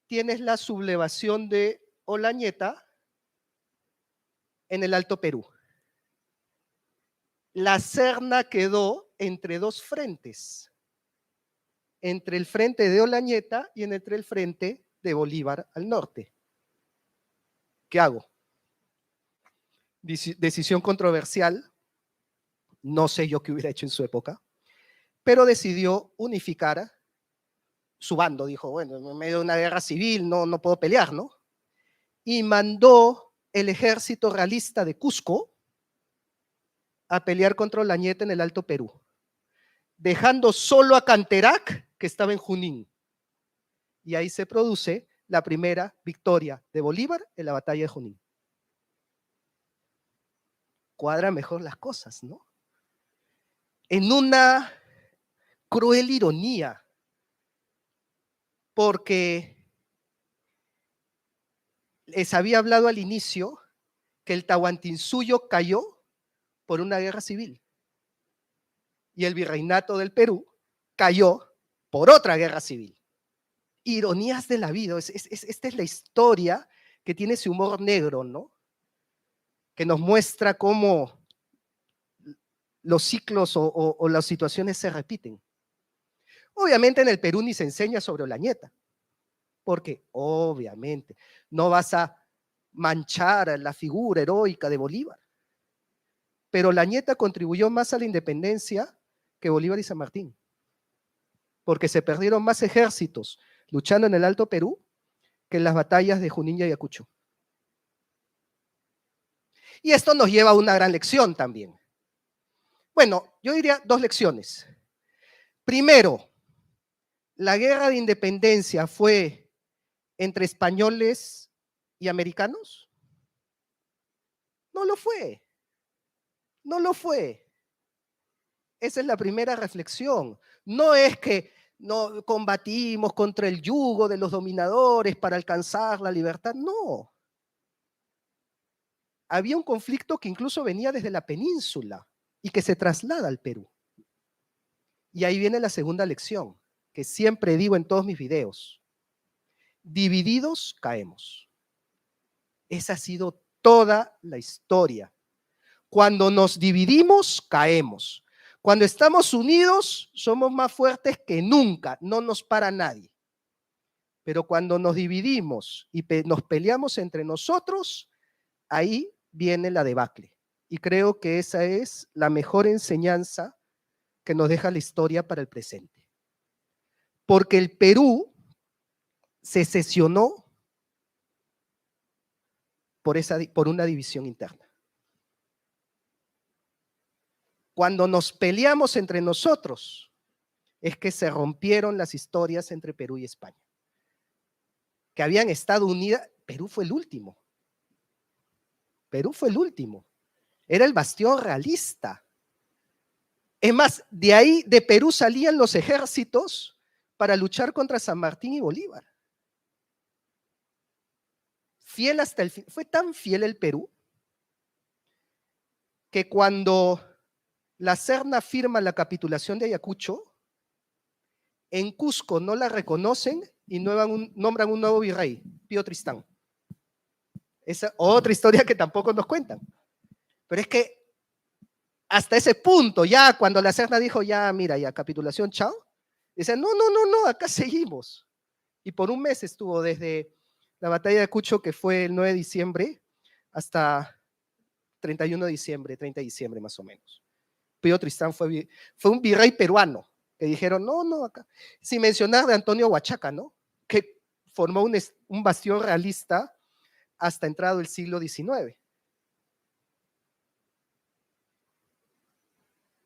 tienes la sublevación de Olañeta en el Alto Perú. La Serna quedó entre dos frentes, entre el frente de Olañeta y entre el frente de Bolívar al norte. ¿Qué hago? Decisión controversial, no sé yo qué hubiera hecho en su época, pero decidió unificar su bando. Dijo, bueno, en medio de una guerra civil no puedo pelear, ¿no? Y mandó el ejército realista de Cusco a pelear contra Olañeta en el Alto Perú, dejando solo a Canterac, que estaba en Junín. Y ahí se produce la primera victoria de Bolívar en la batalla de Junín. Cuadra mejor las cosas, ¿no? En una cruel ironía, porque les había hablado al inicio que el Tahuantinsuyo cayó por una guerra civil y el virreinato del Perú cayó por otra guerra civil. Ironías de la vida. Esta es la historia que tiene ese humor negro, ¿no? Que nos muestra cómo los ciclos o las situaciones se repiten. Obviamente en el Perú ni se enseña sobre Olañeta, porque obviamente no vas a manchar la figura heroica de Bolívar. Pero Olañeta contribuyó más a la independencia que Bolívar y San Martín, porque se perdieron más ejércitos luchando en el Alto Perú que en las batallas de Junín y Ayacucho. Y esto nos lleva a una gran lección también. Bueno, yo diría dos lecciones. Primero, ¿la guerra de independencia fue entre españoles y americanos? No lo fue. No lo fue. Esa es la primera reflexión. No es que no combatimos contra el yugo de los dominadores para alcanzar la libertad. No. Había un conflicto que incluso venía desde la península y que se traslada al Perú. Y ahí viene la segunda lección, que siempre digo en todos mis videos. Divididos caemos. Esa ha sido toda la historia. Cuando nos dividimos, caemos. Cuando estamos unidos, somos más fuertes que nunca, no nos para nadie. Pero cuando nos dividimos y nos peleamos entre nosotros, ahí viene la debacle. Y creo que esa es la mejor enseñanza que nos deja la historia para el presente. Porque el Perú se sesionó por una división interna. Cuando nos peleamos entre nosotros, es que se rompieron las historias entre Perú y España. Que habían estado unidas, Perú fue el último. Perú fue el último. Era el bastión realista. Es más, de ahí, de Perú salían los ejércitos para luchar contra San Martín y Bolívar. Fiel hasta el fin. Fue tan fiel el Perú que cuando la Serna firma la capitulación de Ayacucho, en Cusco no la reconocen y nombran un nuevo virrey, Pío Tristán. Esa otra historia que tampoco nos cuentan. Pero es que hasta ese punto, ya cuando la Serna dijo, ya mira, ya capitulación, chao, dicen, no, acá seguimos. Y por un mes estuvo desde la batalla de Ayacucho, que fue el 9 de diciembre, hasta 31 de diciembre, 30 de diciembre más o menos. Pío Tristán fue un virrey peruano, que dijeron, no, acá. Sin mencionar de Antonio Huachaca, ¿no? Que formó un bastión realista hasta entrado el siglo XIX.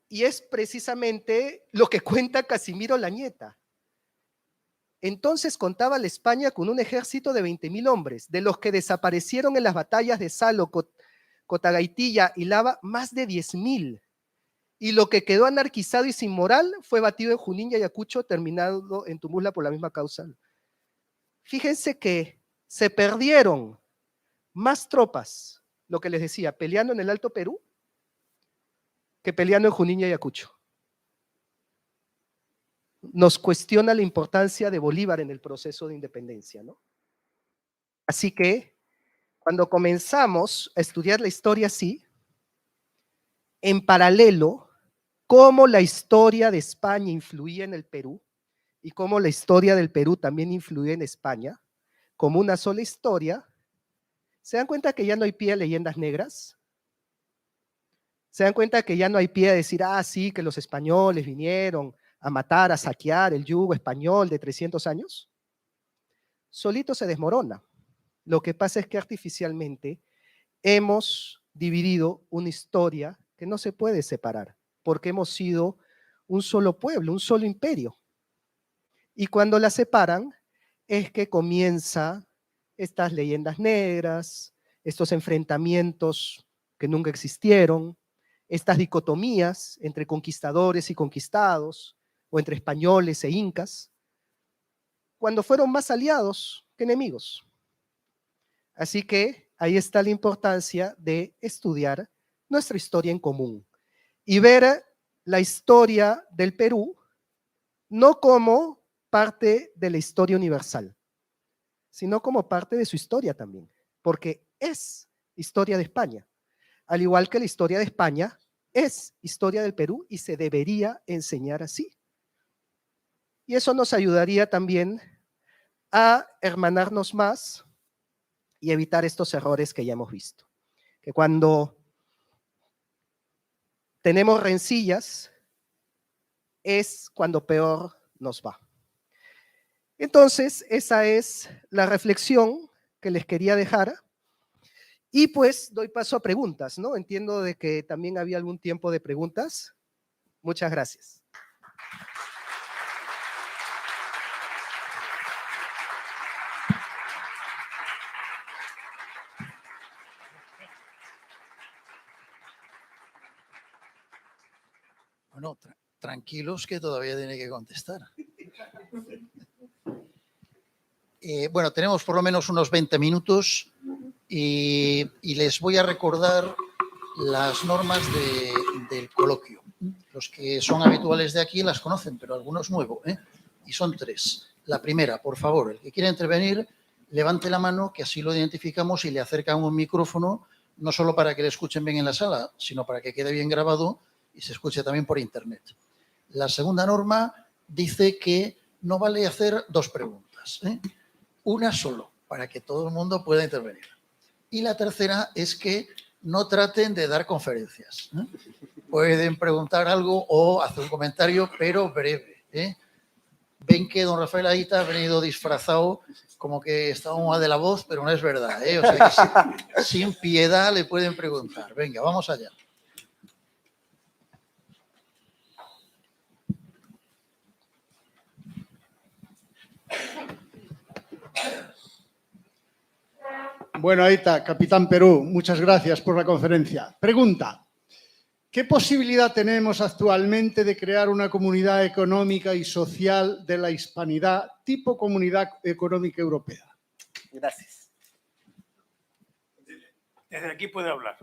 Y es precisamente lo que cuenta Casimiro Olañeta. Entonces contaba la España con un ejército de 20.000 hombres, de los que desaparecieron en las batallas de Salo, Cotagaitilla y Lava, más de 10.000. Y lo que quedó anarquizado y sin moral fue batido en Junín y Ayacucho, terminado en Tumula por la misma causa. Fíjense que se perdieron más tropas, lo que les decía, peleando en el Alto Perú, que peleando en Junín y Ayacucho. Nos cuestiona la importancia de Bolívar en el proceso de independencia, ¿no? Así que, cuando comenzamos a estudiar la historia así, en paralelo, cómo la historia de España influía en el Perú y cómo la historia del Perú también influía en España, como una sola historia, ¿se dan cuenta que ya no hay pie a leyendas negras? ¿Se dan cuenta que ya no hay pie a decir, ah, sí, que los españoles vinieron a matar, a saquear el yugo español de 300 años? Solito se desmorona. Lo que pasa es que artificialmente hemos dividido una historia que no se puede separar, porque hemos sido un solo pueblo, un solo imperio. Y cuando la separan es que comienza estas leyendas negras, estos enfrentamientos que nunca existieron, estas dicotomías entre conquistadores y conquistados, o entre españoles e incas, cuando fueron más aliados que enemigos. Así que ahí está la importancia de estudiar nuestra historia en común y ver la historia del Perú no como parte de la historia universal, sino como parte de su historia también, porque es historia de España, al igual que la historia de España es historia del Perú y se debería enseñar así. Y eso nos ayudaría también a hermanarnos más y evitar estos errores que ya hemos visto. Que cuando tenemos rencillas es cuando peor nos va. Entonces, esa es la reflexión que les quería dejar. Y pues doy paso a preguntas, ¿no? Entiendo de que también había algún tiempo de preguntas. Muchas gracias. Bueno, tranquilos que todavía tiene que contestar. Bueno, tenemos por lo menos unos 20 minutos y les voy a recordar las normas del coloquio. Los que son habituales de aquí las conocen, pero algunos nuevos, ¿eh? Y son 3. La primera, por favor, el que quiera intervenir, levante la mano, que así lo identificamos y le acercan un micrófono, no solo para que le escuchen bien en la sala, sino para que quede bien grabado y se escuche también por internet. La segunda norma dice que no vale hacer 2 preguntas, ¿eh? Una solo, para que todo el mundo pueda intervenir. Y la tercera es que no traten de dar conferencias, ¿eh? Pueden preguntar algo o hacer un comentario, pero breve, ¿eh? Ven que don Rafael Aita ha venido disfrazado como que estaba de la voz, pero no es verdad, ¿eh? O sea que sin piedad le pueden preguntar. Venga, vamos allá. Bueno, Aita, Capitán Perú, muchas gracias por la conferencia. Pregunta, ¿qué posibilidad tenemos actualmente de crear una comunidad económica y social de la hispanidad tipo Comunidad Económica Europea? Gracias. Desde aquí puede hablar.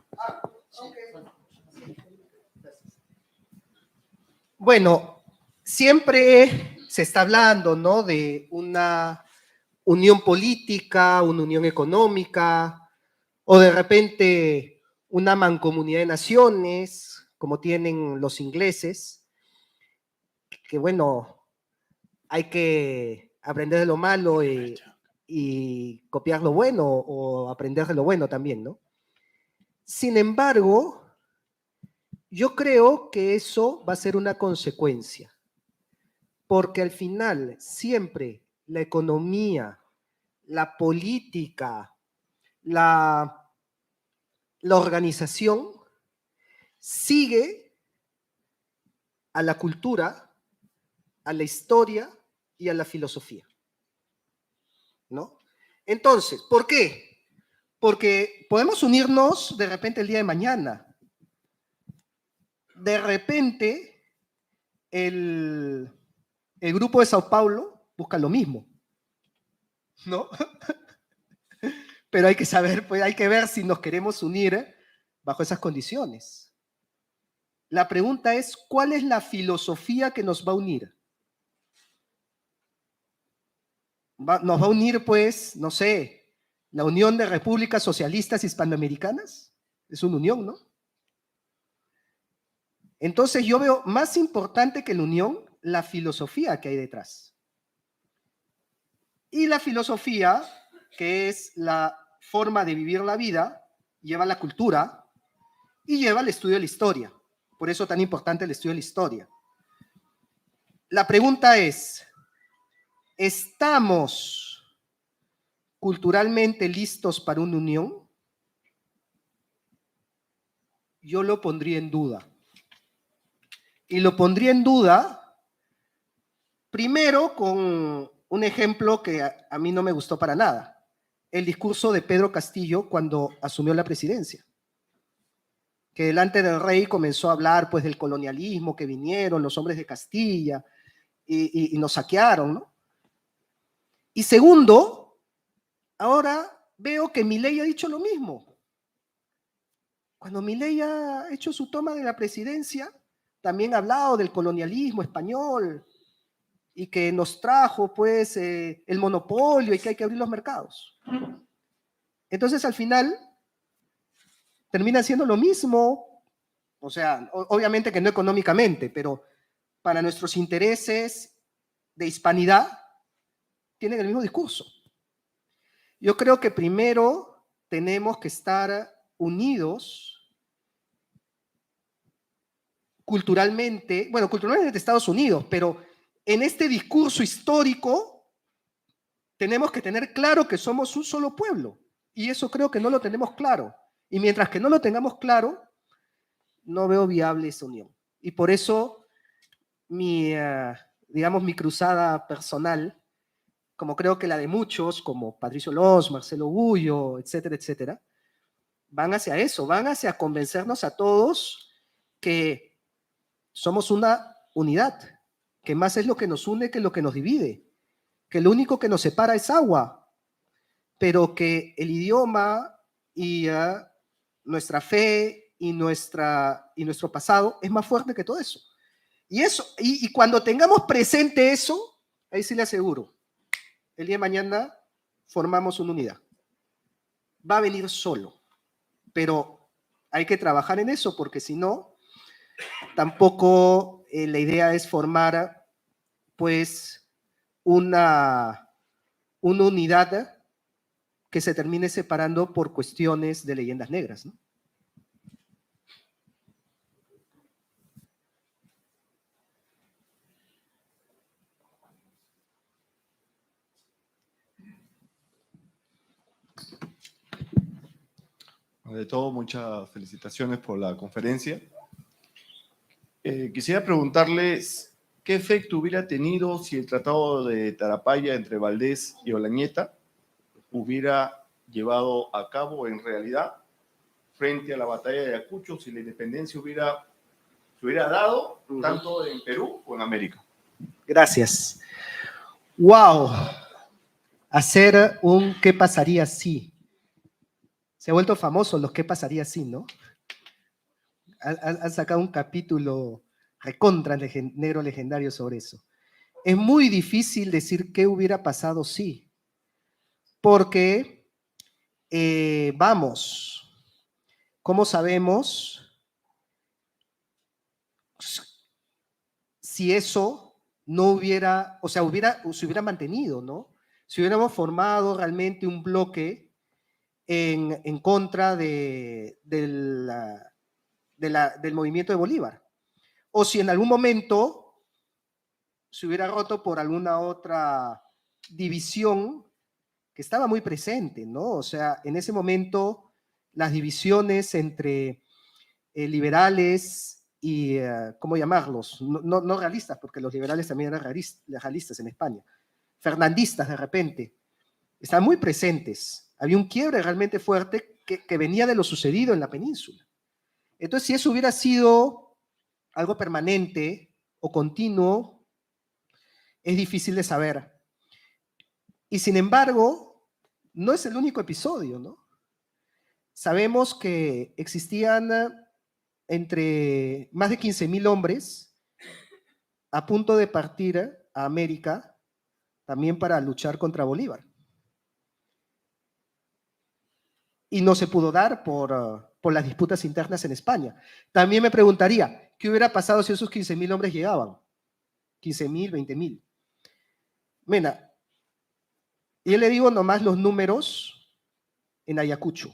Bueno, siempre se está hablando, ¿no?, de una unión política, una unión económica, o de repente una mancomunidad de naciones, como tienen los ingleses, que bueno, hay que aprender de lo malo y copiar lo bueno, o aprender de lo bueno también, ¿no? Sin embargo, yo creo que eso va a ser una consecuencia, porque al final siempre la economía, la política, la organización sigue a la cultura, a la historia y a la filosofía, ¿no? Entonces, ¿por qué? Porque podemos unirnos de repente el día de mañana. De repente, el grupo de Sao Paulo busca lo mismo, ¿no? Pero hay que saber, pues hay que ver si nos queremos unir bajo esas condiciones. La pregunta es, ¿cuál es la filosofía que nos va a unir? ¿Nos va a unir, pues, no sé, la Unión de Repúblicas Socialistas Hispanoamericanas? Es una unión, ¿no? Entonces yo veo más importante que la unión la filosofía que hay detrás. Y la filosofía, que es la forma de vivir la vida, lleva la cultura y lleva el estudio de la historia. Por eso tan importante el estudio de la historia. La pregunta es, ¿estamos culturalmente listos para una unión? Yo lo pondría en duda. Y lo pondría en duda, primero, con un ejemplo que a mí no me gustó para nada. El discurso de Pedro Castillo cuando asumió la presidencia. Que delante del rey comenzó a hablar pues del colonialismo, que vinieron los hombres de Castilla y nos saquearon, ¿no? Y segundo, ahora veo que Milei ha dicho lo mismo. Cuando Milei ha hecho su toma de la presidencia, también ha hablado del colonialismo español y que nos trajo pues el monopolio y que hay que abrir los mercados. Entonces al final termina siendo lo mismo, o sea, obviamente que no económicamente, pero para nuestros intereses de hispanidad tienen el mismo discurso. Yo creo que primero tenemos que estar unidos culturalmente, bueno, culturalmente de Estados Unidos, pero en este discurso histórico tenemos que tener claro que somos un solo pueblo. Y eso creo que no lo tenemos claro. Y mientras que no lo tengamos claro, no veo viable esa unión. Y por eso digamos, mi cruzada personal, como creo que la de muchos, como Patricio Loz, Marcelo Bullo, etcétera, etcétera, van hacia eso, van hacia convencernos a todos que somos una unidad, que más es lo que nos une que lo que nos divide, que lo único que nos separa es agua, pero que el idioma y nuestra fe y nuestro pasado es más fuerte que todo eso. Y cuando tengamos presente eso, ahí sí le aseguro, el día de mañana formamos una unidad. Va a venir solo, pero hay que trabajar en eso porque si no, tampoco la idea es formar pues una unidad que se termine separando por cuestiones de leyendas negras, ¿no? De todo, muchas felicitaciones por la conferencia. Quisiera preguntarles qué efecto hubiera tenido si el Tratado de Tarapaya entre Valdés y Olañeta hubiera llevado a cabo en realidad frente a la batalla de Ayacucho, si la independencia se hubiera dado tanto en Perú como en América. Gracias. ¡Wow! Hacer un ¿qué pasaría si? Se ha vuelto famoso los ¿qué pasaría si?, ¿no? Han sacado un capítulo recontra negro legendario sobre eso. Es muy difícil decir qué hubiera pasado si, porque, vamos, ¿cómo sabemos si eso no hubiera, o sea, se hubiera mantenido, ¿no? Si hubiéramos formado realmente un bloque en contra del movimiento de Bolívar. O si en algún momento se hubiera roto por alguna otra división que estaba muy presente, ¿no? O sea, en ese momento las divisiones entre liberales y, ¿cómo llamarlos? No realistas, porque los liberales también eran realistas en España. Fernandistas, de repente, estaban muy presentes. Había un quiebre realmente fuerte que venía de lo sucedido en la península. Entonces, si eso hubiera sido algo permanente o continuo, es difícil de saber. Y sin embargo, no es el único episodio, ¿no? Sabemos que existían entre más de 15,000 hombres a punto de partir a América también para luchar contra Bolívar. Y no se pudo dar por por las disputas internas en España. También me preguntaría, ¿qué hubiera pasado si esos 15.000 hombres llegaban? 15.000, 20.000. Mira, yo le digo nomás los números en Ayacucho.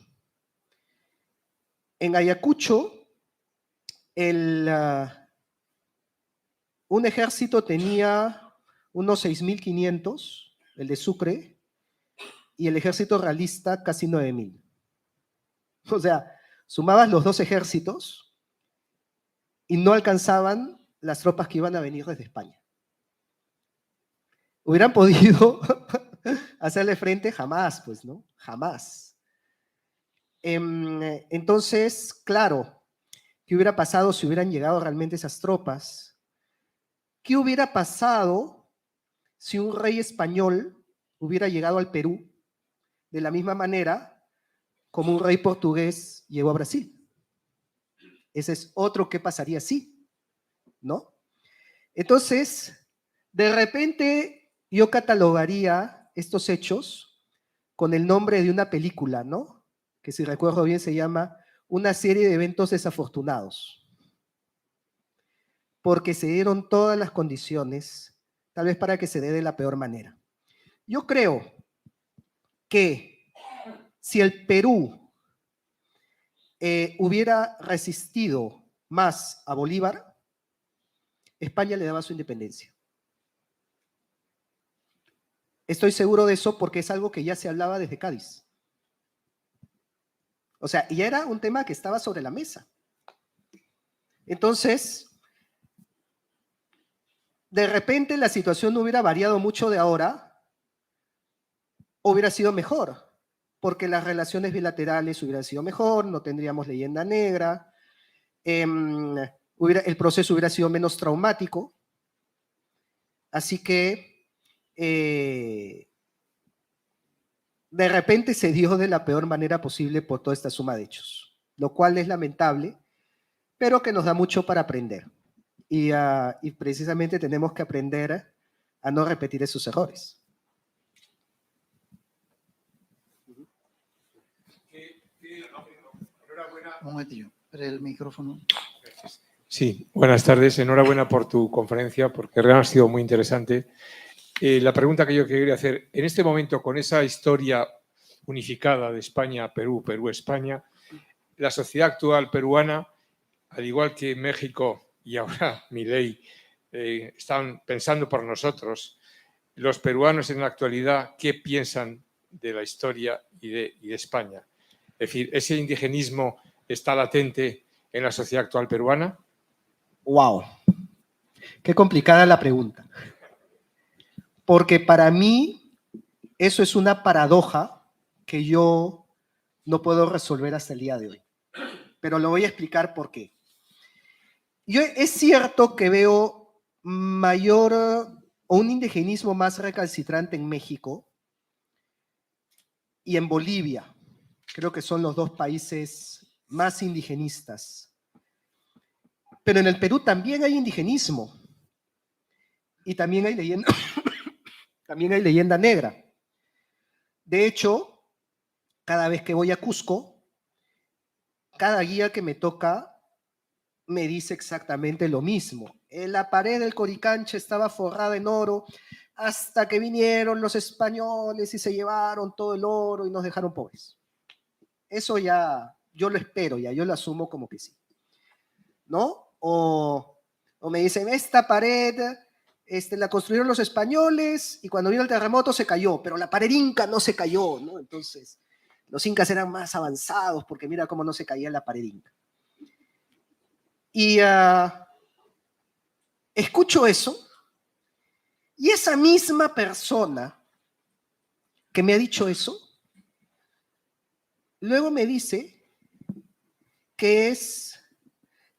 En Ayacucho, un ejército tenía unos 6.500, el de Sucre, y el ejército realista casi 9.000. O sea, sumabas los dos ejércitos y no alcanzaban las tropas que iban a venir desde España. ¿Hubieran podido hacerle frente? Jamás, pues, ¿no? Jamás. Entonces, claro, ¿qué hubiera pasado si hubieran llegado realmente esas tropas? ¿Qué hubiera pasado si un rey español hubiera llegado al Perú de la misma manera como un rey portugués llegó a Brasil? Ese es otro que pasaría así, ¿no? Entonces, de repente yo catalogaría estos hechos con el nombre de una película, ¿no? Que si recuerdo bien se llama Una serie de eventos desafortunados. Porque se dieron todas las condiciones, tal vez para que se dé de la peor manera. Yo creo que si el Perú hubiera resistido más a Bolívar, España le daba su independencia. Estoy seguro de eso porque es algo que ya se hablaba desde Cádiz. O sea, ya era un tema que estaba sobre la mesa. Entonces, de repente la situación no hubiera variado mucho de ahora, hubiera sido mejor, porque las relaciones bilaterales hubieran sido mejor, no tendríamos leyenda negra, el proceso hubiera sido menos traumático. Así que de repente se dio de la peor manera posible por toda esta suma de hechos, lo cual es lamentable, pero que nos da mucho para aprender. Y precisamente tenemos que aprender a no repetir esos errores. Un momentillo, espere el micrófono. Sí, buenas tardes. Enhorabuena por tu conferencia, porque realmente ha sido muy interesante. La pregunta que yo quería hacer, en este momento, con esa historia unificada de España-Perú, Perú-España, la sociedad actual peruana, al igual que México y ahora Milei, están pensando por nosotros, los peruanos en la actualidad, ¿qué piensan de la historia y de España? Es decir, ¿ese indigenismo está latente en la sociedad actual peruana? ¡Wow! Qué complicada la pregunta. Porque para mí eso es una paradoja que yo no puedo resolver hasta el día de hoy. Pero lo voy a explicar por qué. Es cierto que veo mayor o un indigenismo más recalcitrante en México y en Bolivia. Creo que son los dos países más indigenistas. Pero en el Perú también hay indigenismo y también hay leyenda, también hay leyenda negra. De hecho, cada vez que voy a Cusco, cada guía que me toca me dice exactamente lo mismo. La pared del Coricancha estaba forrada en oro hasta que vinieron los españoles y se llevaron todo el oro y nos dejaron pobres. Eso ya, yo lo espero, ya, yo lo asumo como que sí. ¿No? O me dicen, esta pared la construyeron los españoles y cuando vino el terremoto se cayó, pero la pared inca no se cayó, ¿no? Entonces, los incas eran más avanzados porque mira cómo no se caía la pared inca. Y escucho eso y esa misma persona que me ha dicho eso, luego me dice que es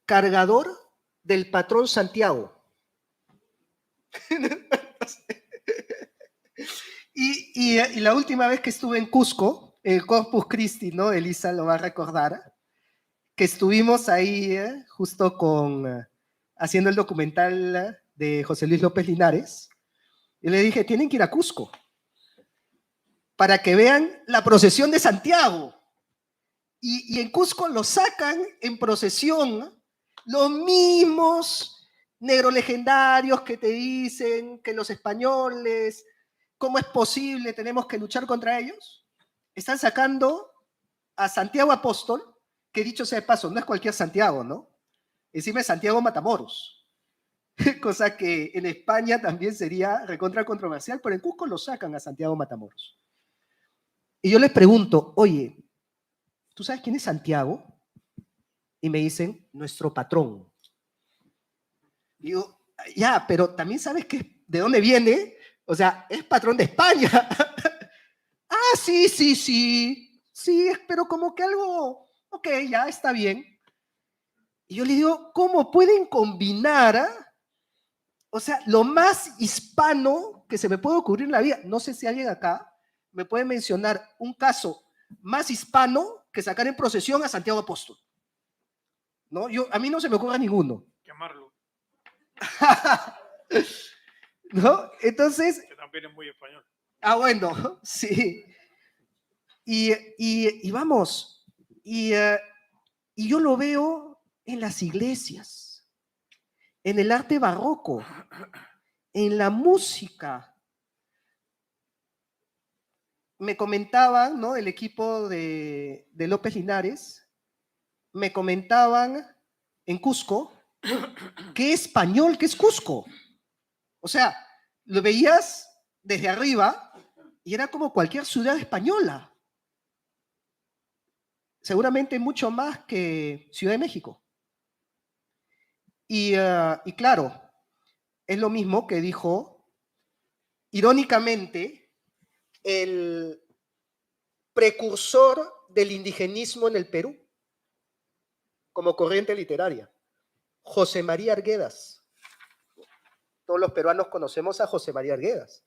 cargador del patrón Santiago. y la última vez que estuve en Cusco, el Corpus Christi, ¿no? Elisa lo va a recordar, que estuvimos ahí justo haciendo el documental de José Luis López Linares, y le dije, tienen que ir a Cusco para que vean la procesión de Santiago. Y en Cusco lo sacan en procesión los mismos negrolegendarios que te dicen que los españoles, ¿cómo es posible? Tenemos que luchar contra ellos. Están sacando a Santiago Apóstol, que dicho sea de paso, no es cualquier Santiago, ¿no? Encima es Santiago Matamoros. Cosa que en España también sería recontra controversial, pero en Cusco lo sacan a Santiago Matamoros. Y yo les pregunto, oye, ¿tú sabes quién es Santiago? Y me dicen, nuestro patrón. Y digo, ya, pero también sabes de dónde viene. O sea, es patrón de España. Ah, sí, sí, sí. Sí, pero como que algo, ok, ya está bien. Y yo le digo, ¿cómo pueden combinar? O sea, lo más hispano que se me puede ocurrir en la vida. No sé si alguien acá me puede mencionar un caso más hispano que sacar en procesión a Santiago Apóstol. ¿No? A mí no se me ocurre ninguno. Quemarlo. ¿No? Entonces... Que también es muy español. Ah, bueno, sí. Y vamos, y yo lo veo en las iglesias, en el arte barroco, en la música. Me comentaban, ¿no? El equipo de López Linares, me comentaban en Cusco, qué español que es Cusco. O sea, lo veías desde arriba y era como cualquier ciudad española. Seguramente mucho más que Ciudad de México. Y claro, es lo mismo que dijo, irónicamente, el precursor del indigenismo en el Perú, como corriente literaria, José María Arguedas. Todos los peruanos conocemos a José María Arguedas.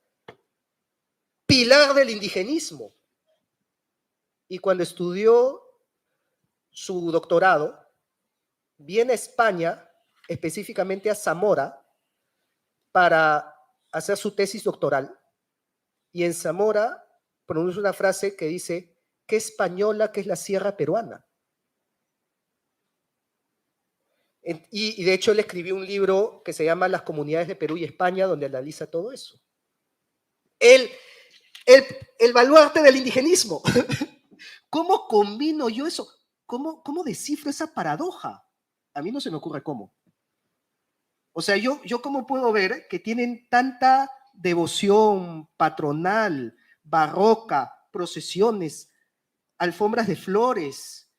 Pilar del indigenismo. Y cuando estudió su doctorado, viene a España, específicamente a Zamora, para hacer su tesis doctoral. Y en Zamora pronuncia una frase que dice, qué española que es la sierra peruana. Y de hecho él escribió un libro que se llama Las comunidades de Perú y España, donde analiza todo eso. El baluarte del indigenismo. ¿Cómo combino yo eso? ¿Cómo descifro esa paradoja? A mí no se me ocurre cómo. O sea, yo cómo puedo ver que tienen tanta devoción patronal, barroca, procesiones, alfombras de flores,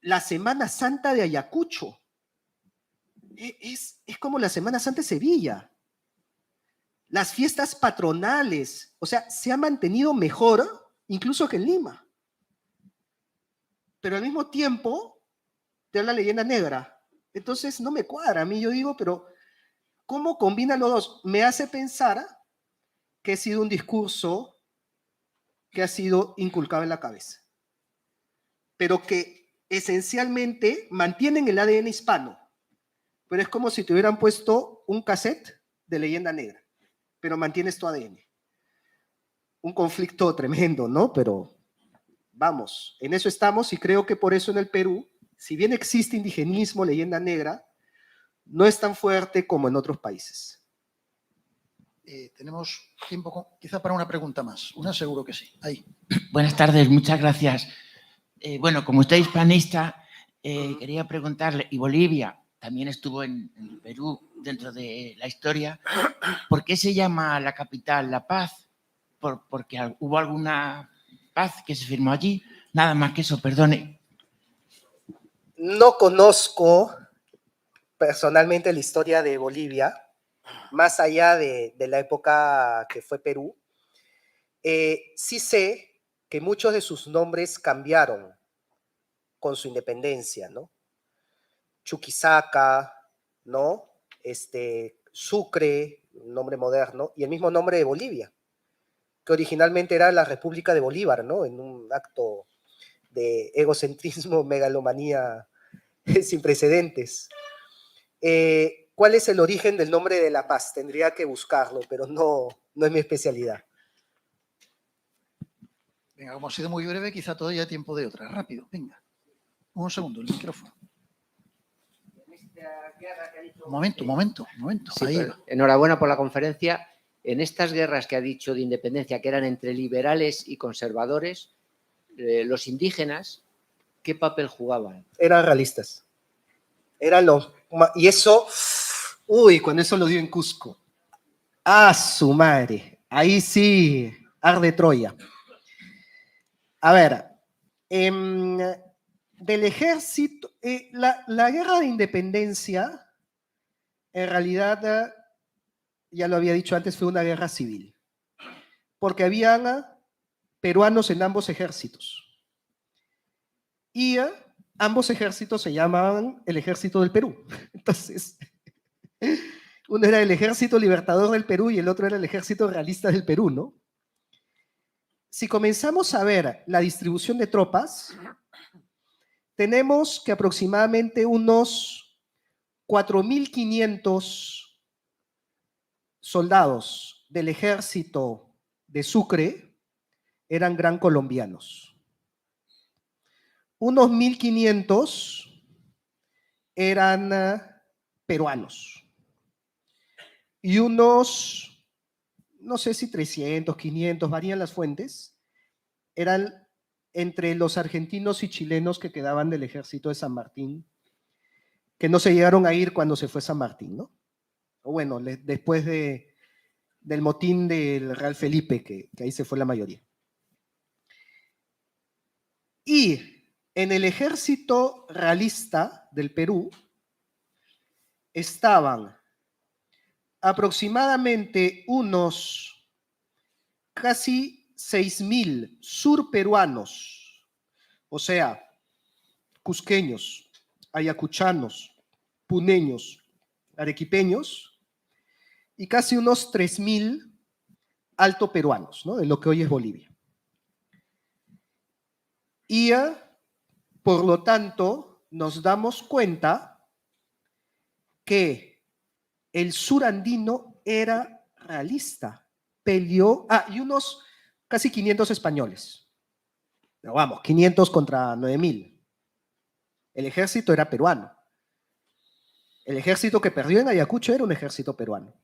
la Semana Santa de Ayacucho. Es como la Semana Santa de Sevilla. Las fiestas patronales, o sea, se ha mantenido mejor incluso que en Lima. Pero al mismo tiempo te da la leyenda negra. Entonces no me cuadra a mí, yo digo, pero ¿cómo combinan los dos? Me hace pensar que ha sido un discurso que ha sido inculcado en la cabeza, pero que esencialmente mantienen el ADN hispano, pero es como si te hubieran puesto un cassette de leyenda negra, pero mantienes tu ADN. Un conflicto tremendo, ¿no? Pero vamos, en eso estamos y creo que por eso en el Perú, si bien existe indigenismo, leyenda negra, no es tan fuerte como en otros países. Tenemos tiempo quizá para una pregunta más. Una seguro que sí. Ahí. Buenas tardes, muchas gracias. Bueno, como usted es hispanista, quería preguntarle, y Bolivia también estuvo en el Perú dentro de la historia, ¿por qué se llama la capital La Paz? ¿Porque hubo alguna paz que se firmó allí? Nada más que eso, perdone. No conozco personalmente la historia de Bolivia, más allá de la época que fue Perú. Sí sé que muchos de sus nombres cambiaron con su independencia, ¿no? Chuquisaca, ¿no? Sucre, nombre moderno, y el mismo nombre de Bolivia, que originalmente era la República de Bolívar, ¿no? En un acto de egocentrismo, megalomanía sin precedentes. ¿Cuál es el origen del nombre de La Paz? Tendría que buscarlo, pero no es mi especialidad. Venga, como ha sido muy breve, quizá todavía hay tiempo de otra. Rápido, venga. Un segundo, el micrófono. Un momento. Sí, Ahí pues, va. enhorabuena por la conferencia. En estas guerras que ha dicho de independencia, que eran entre liberales y conservadores, los indígenas, ¿qué papel jugaban? Eran realistas. Y eso, cuando eso lo dio en Cusco. ¡Ah, su madre! Ahí sí, arde Troya. A ver, del ejército, la guerra de independencia, en realidad, ya lo había dicho antes, fue una guerra civil, porque habían peruanos en ambos ejércitos. Y ambos ejércitos se llamaban el Ejército del Perú. Entonces, uno era el Ejército Libertador del Perú y el otro era el Ejército Realista del Perú, ¿no? Si comenzamos a ver la distribución de tropas, tenemos que aproximadamente unos 4.500 soldados del ejército de Sucre eran gran colombianos. Unos 1.500 eran peruanos. Y unos, no sé si 300, 500, varían las fuentes, eran entre los argentinos y chilenos que quedaban del ejército de San Martín, que no se llegaron a ir cuando se fue San Martín, ¿no? O bueno, después del motín del Real Felipe, que ahí se fue la mayoría. Y en el ejército realista del Perú estaban aproximadamente unos casi 6.000 surperuanos, o sea, cusqueños, ayacuchanos, puneños, arequipeños, y casi unos 3.000 altoperuanos, ¿no? De lo que hoy es Bolivia. Y por lo tanto nos damos cuenta que el surandino era realista, peleó, y unos casi 500 españoles, pero vamos, 500 contra 9.000. El ejército era peruano. El ejército que perdió en Ayacucho era un ejército peruano.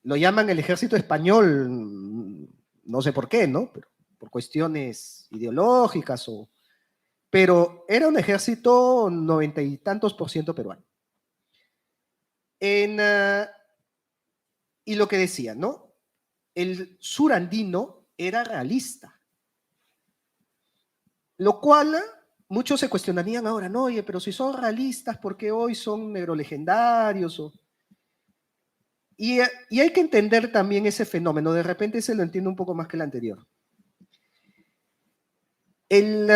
Lo llaman el ejército español, no sé por qué, ¿no? Pero por cuestiones ideológicas, pero era un ejército 90 y tantos % peruano. Y lo que decía, ¿no? El surandino era realista. Lo cual muchos se cuestionarían ahora, no, oye, pero si son realistas, ¿por qué hoy son negrolegendarios? Y hay que entender también ese fenómeno, de repente se lo entiende un poco más que el anterior. En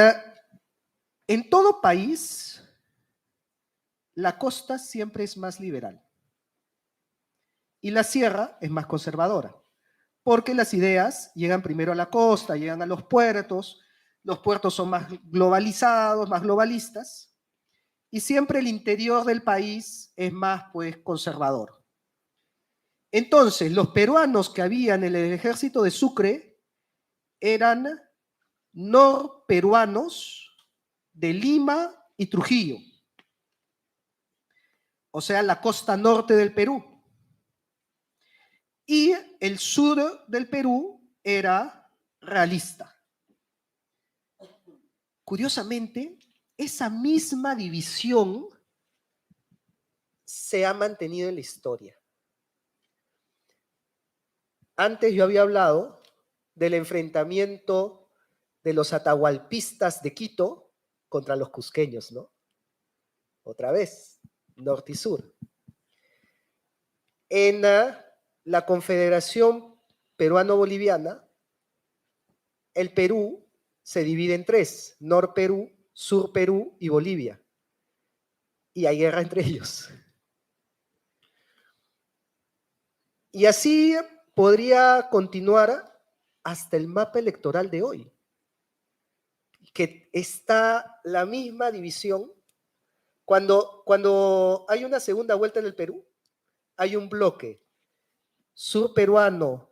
todo país, la costa siempre es más liberal y la sierra es más conservadora, porque las ideas llegan primero a la costa, llegan a los puertos son más globalizados, más globalistas, y siempre el interior del país es más, pues, conservador. Entonces, los peruanos que habían en el ejército de Sucre eran norperuanos de Lima y Trujillo, o sea, la costa norte del Perú. Y el sur del Perú era realista. Curiosamente, esa misma división se ha mantenido en la historia. Antes yo había hablado del enfrentamiento de los atahualpistas de Quito contra los cusqueños, ¿no? Otra vez, norte y sur. En la Confederación Peruano-Boliviana, el Perú se divide en tres: Nor-Perú, Sur-Perú y Bolivia. Y hay guerra entre ellos. Y así podría continuar hasta el mapa electoral de hoy, que está la misma división. Cuando hay una segunda vuelta en el Perú, hay un bloque surperuano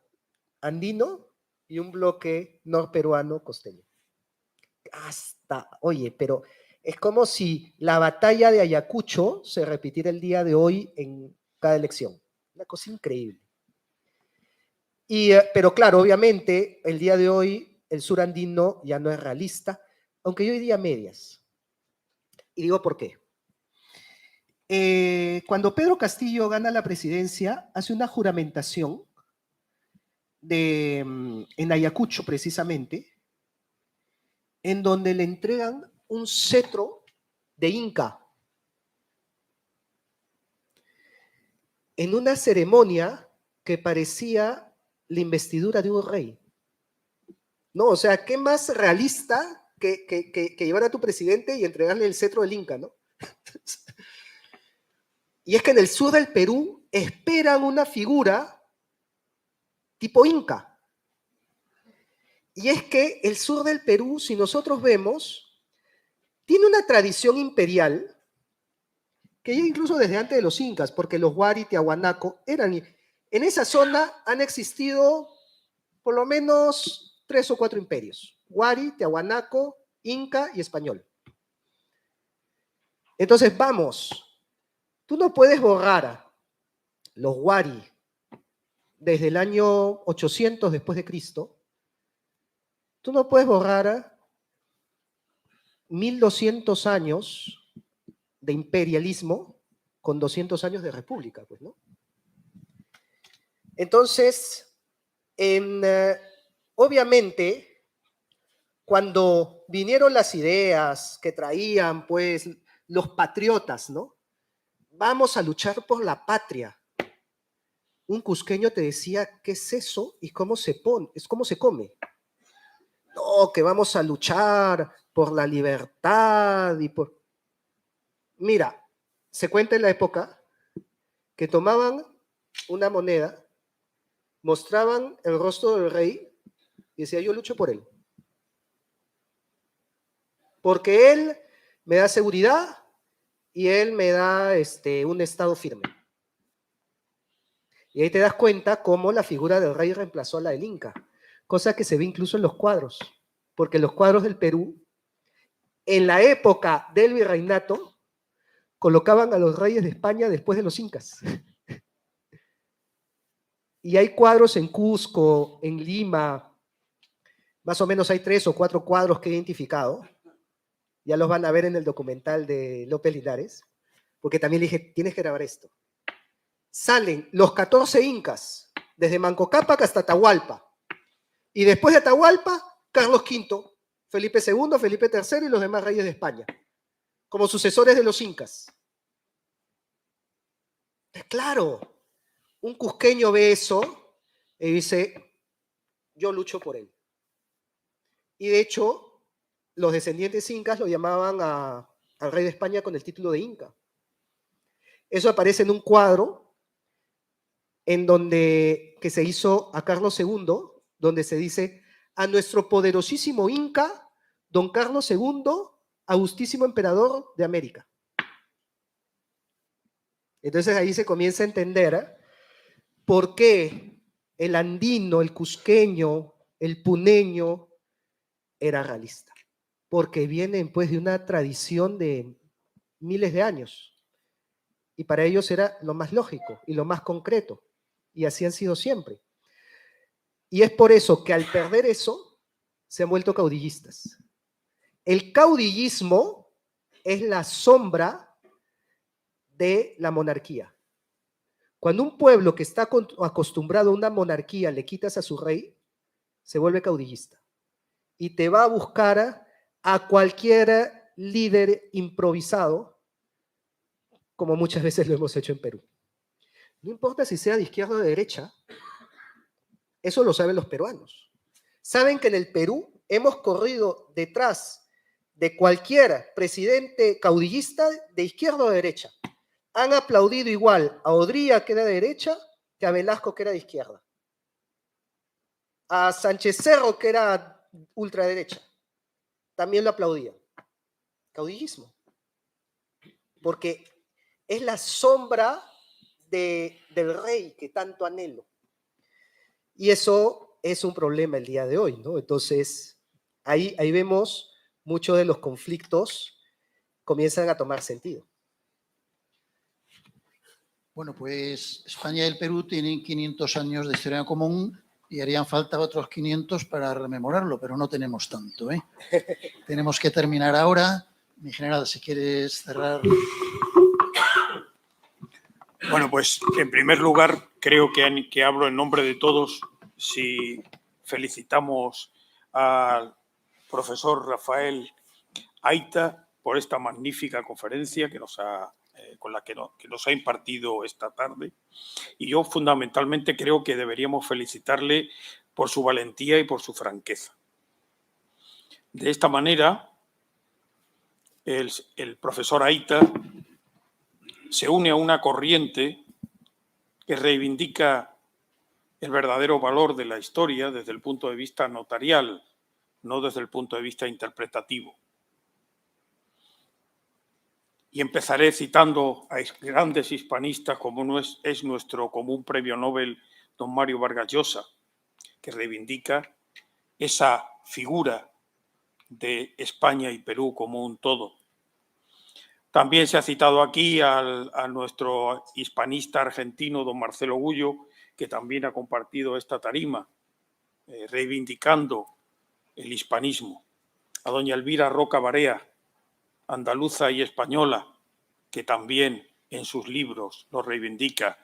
andino y un bloque norperuano costeño. Oye, pero es como si la batalla de Ayacucho se repitiera el día de hoy en cada elección. Una cosa increíble. Pero claro, obviamente, el día de hoy el sur andino ya no es realista, aunque yo diría medias. Y digo por qué. Cuando Pedro Castillo gana la presidencia, hace una juramentación en Ayacucho, precisamente, en donde le entregan un cetro de Inca. En una ceremonia que parecía la investidura de un rey. No, o sea, ¿qué más realista que llevar a tu presidente y entregarle el cetro del Inca, ¿no? Y es que en el sur del Perú esperan una figura tipo Inca. Y es que el sur del Perú, si nosotros vemos, tiene una tradición imperial que ya incluso desde antes de los incas, porque los Huari, Tiahuanaco eran... En esa zona han existido por lo menos 3 o 4 imperios. Huari, Tiahuanaco, Inca y Español. Entonces, vamos, tú no puedes borrar a los Huari desde el año 800 después de Cristo. Tú no puedes borrar a 1200 años de imperialismo con 200 años de república, pues, ¿no? Entonces, obviamente, cuando vinieron las ideas que traían, pues, los patriotas, ¿no? Vamos a luchar por la patria. Un cusqueño te decía, ¿qué es eso? ¿Y cómo se pone? ¿Es cómo se come? No, que vamos a luchar por la libertad y por... Mira, se cuenta en la época que tomaban una moneda, mostraban el rostro del rey y decía, yo lucho por él. Porque él me da seguridad y él me da un estado firme. Y ahí te das cuenta cómo la figura del rey reemplazó a la del Inca, cosa que se ve incluso en los cuadros, porque los cuadros del Perú, en la época del virreinato, colocaban a los reyes de España después de los incas. Y hay cuadros en Cusco, en Lima, más o menos hay 3 o 4 cuadros que he identificado. Ya los van a ver en el documental de López Linares, porque también le dije, tienes que grabar esto. Salen los 14 incas, desde Manco Cápac hasta Atahualpa. Y después de Atahualpa, Carlos V, Felipe II, Felipe III y los demás reyes de España, como sucesores de los incas. Claro, un cusqueño ve eso y dice, yo lucho por él. Y de hecho, los descendientes incas lo llamaban al rey de España con el título de Inca. Eso aparece en un cuadro que se hizo a Carlos II, donde se dice, a nuestro poderosísimo Inca, don Carlos II, augustísimo emperador de América. Entonces ahí se comienza a entender por qué el andino, el cusqueño, el puneño era realista. Porque vienen pues de una tradición de miles de años. Y para ellos era lo más lógico y lo más concreto. Y así han sido siempre. Y es por eso que al perder eso, se han vuelto caudillistas. El caudillismo es la sombra de la monarquía. Cuando un pueblo que está acostumbrado a una monarquía le quitas a su rey, se vuelve caudillista. Y te va a buscar a cualquier líder improvisado, como muchas veces lo hemos hecho en Perú. No importa si sea de izquierda o de derecha, eso lo saben los peruanos. Saben que en el Perú hemos corrido detrás de cualquier presidente caudillista de izquierda o de derecha. Han aplaudido igual a Odría, que era de derecha, que a Velasco, que era de izquierda. A Sánchez Cerro, que era ultraderecha, también lo aplaudían. Caudillismo. Porque es la sombra del rey que tanto anhelo. Y eso es un problema el día de hoy, ¿no? Entonces, ahí vemos muchos de los conflictos comienzan a tomar sentido. Bueno, pues España y el Perú tienen 500 años de historia común y harían falta otros 500 para rememorarlo, pero no tenemos tanto, ¿eh? Tenemos que terminar ahora. Mi general, si quieres cerrar. Bueno, pues en primer lugar, creo que hablo en nombre de todos si felicitamos al profesor Rafael Aita por esta magnífica conferencia que nos ha impartido esta tarde. Y yo fundamentalmente creo que deberíamos felicitarle por su valentía y por su franqueza. De esta manera, el profesor Aita se une a una corriente que reivindica el verdadero valor de la historia desde el punto de vista notarial, no desde el punto de vista interpretativo. Y empezaré citando a grandes hispanistas como es nuestro común premio Nobel, don Mario Vargas Llosa, que reivindica esa figura de España y Perú como un todo. También se ha citado aquí a nuestro hispanista argentino, don Marcelo Gullo, que también ha compartido esta tarima, reivindicando el hispanismo. A doña Elvira Roca Barea, andaluza y española, que también en sus libros lo reivindica.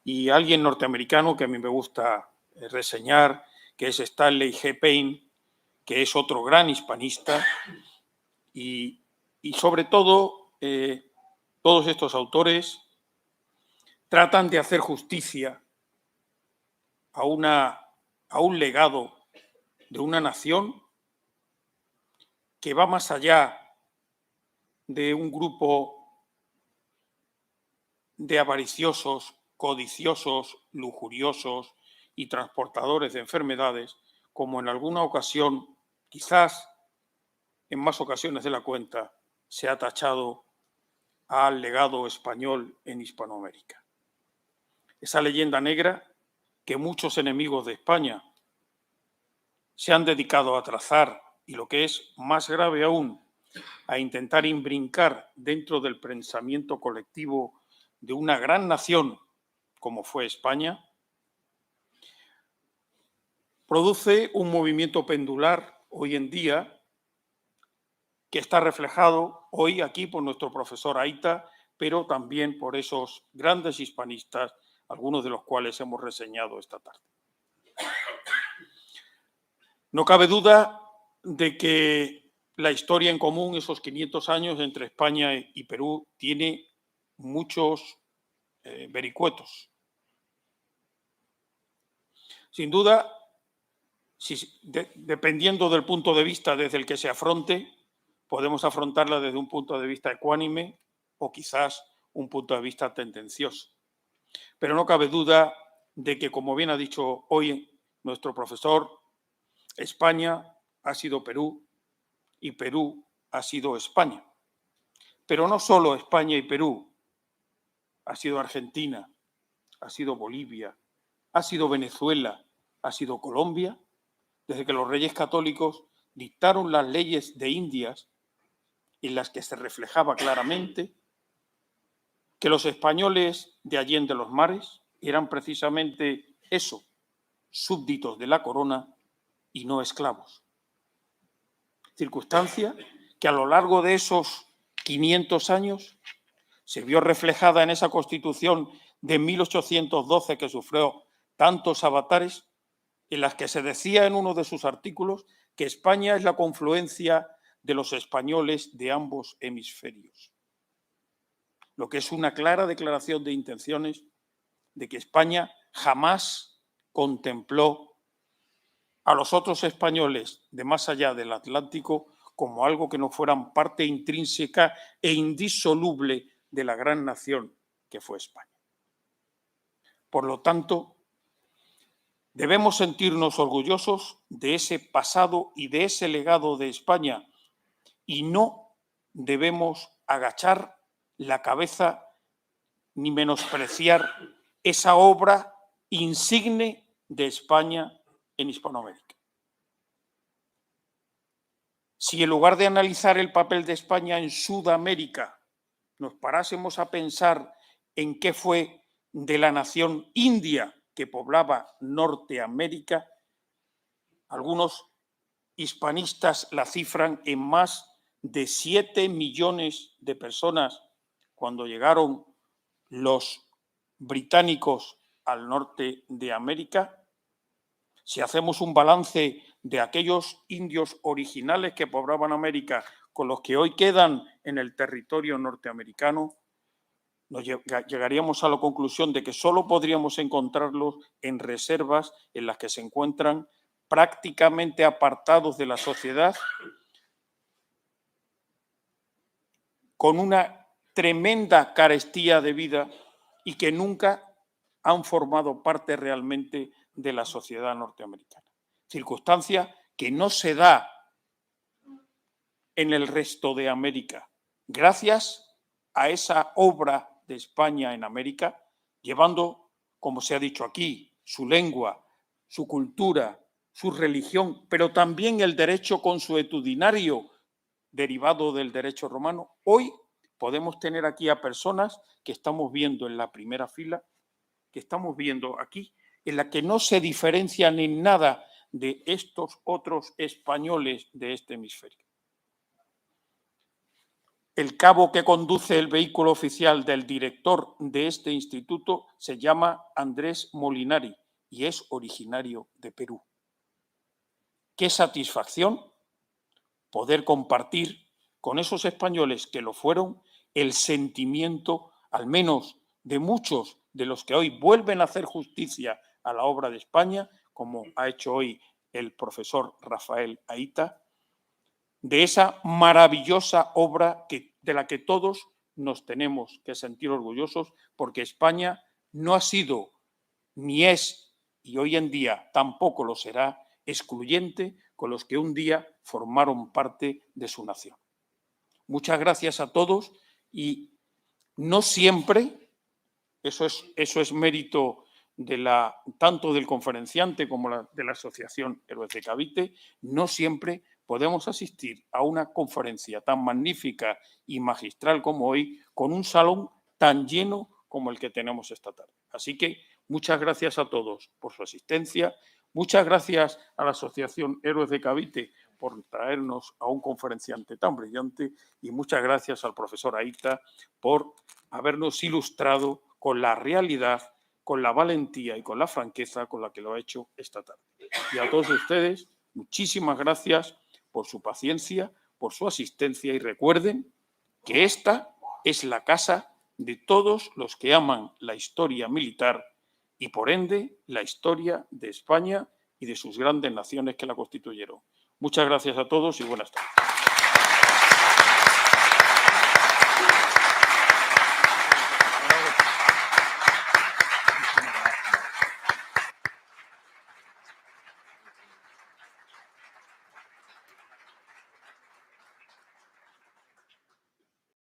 Y alguien norteamericano que a mí me gusta reseñar, que es Stanley G. Payne, que es otro gran hispanista. Y sobre todo, todos estos autores tratan de hacer justicia a un legado de una nación que va más allá de un grupo de avariciosos, codiciosos, lujuriosos y transportadores de enfermedades, como en alguna ocasión, quizás en más ocasiones de la cuenta, se ha tachado al legado español en Hispanoamérica. Esa leyenda negra que muchos enemigos de España se han dedicado a trazar y, lo que es más grave aún, a intentar imbrincar dentro del pensamiento colectivo de una gran nación como fue España, produce un movimiento pendular hoy en día que está reflejado hoy aquí por nuestro profesor Aita, pero también por esos grandes hispanistas, algunos de los cuales hemos reseñado esta tarde. No cabe duda de que la historia en común, esos 500 años entre España y Perú, tiene muchos vericuetos. Sin duda, dependiendo del punto de vista desde el que se afronte, podemos afrontarla desde un punto de vista ecuánime o quizás un punto de vista tendencioso. Pero no cabe duda de que, como bien ha dicho hoy nuestro profesor, España ha sido Perú y Perú ha sido España. Pero no solo España y Perú, ha sido Argentina, ha sido Bolivia, ha sido Venezuela, ha sido Colombia, desde que los reyes católicos dictaron las leyes de Indias en las que se reflejaba claramente que los españoles de Allende los Mares eran precisamente eso, súbditos de la corona y no esclavos. Circunstancia que a lo largo de esos 500 años se vio reflejada en esa Constitución de 1812 que sufrió tantos avatares, en las que se decía en uno de sus artículos que España es la confluencia de los españoles de ambos hemisferios. Lo que es una clara declaración de intenciones de que España jamás contempló a los otros españoles de más allá del Atlántico como algo que no fueran parte intrínseca e indisoluble de la gran nación que fue España. Por lo tanto, debemos sentirnos orgullosos de ese pasado y de ese legado de España y no debemos agachar la cabeza ni menospreciar esa obra insigne de España en Hispanoamérica. Si en lugar de analizar el papel de España en Sudamérica, nos parásemos a pensar en qué fue de la nación india que poblaba Norteamérica, algunos hispanistas la cifran en más de 7 millones de personas cuando llegaron los británicos al norte de América. Si hacemos un balance de aquellos indios originales que poblaban América con los que hoy quedan en el territorio norteamericano, llegaríamos a la conclusión de que solo podríamos encontrarlos en reservas en las que se encuentran prácticamente apartados de la sociedad, con una tremenda carestía de vida y que nunca han formado parte realmente de la sociedad norteamericana. Circunstancia que no se da en el resto de América, gracias a esa obra de España en América, llevando, como se ha dicho aquí, su lengua, su cultura, su religión, pero también el derecho consuetudinario derivado del derecho romano. Hoy podemos tener aquí a personas que estamos viendo en la primera fila, que estamos viendo aquí, en la que no se diferencian en nada de estos otros españoles de este hemisferio. El cabo que conduce el vehículo oficial del director de este instituto se llama Andrés Molinari y es originario de Perú. Qué satisfacción poder compartir con esos españoles que lo fueron el sentimiento, al menos de muchos de los que hoy vuelven a hacer justicia a la obra de España, como ha hecho hoy el profesor Rafael Aita, de esa maravillosa obra de la que todos nos tenemos que sentir orgullosos, porque España no ha sido, ni es, y hoy en día tampoco lo será, excluyente con los que un día formaron parte de su nación. Muchas gracias a todos y no siempre, eso es mérito tanto del conferenciante como de la Asociación Héroes de Cavite, no siempre podemos asistir a una conferencia tan magnífica y magistral como hoy, con un salón tan lleno como el que tenemos esta tarde. Así que muchas gracias a todos por su asistencia, muchas gracias a la Asociación Héroes de Cavite por traernos a un conferenciante tan brillante y muchas gracias al profesor Aita por habernos ilustrado con la realidad, con la valentía y con la franqueza con la que lo ha hecho esta tarde. Y a todos ustedes, muchísimas gracias por su paciencia, por su asistencia y recuerden que esta es la casa de todos los que aman la historia militar y por ende la historia de España y de sus grandes naciones que la constituyeron. Muchas gracias a todos y buenas tardes.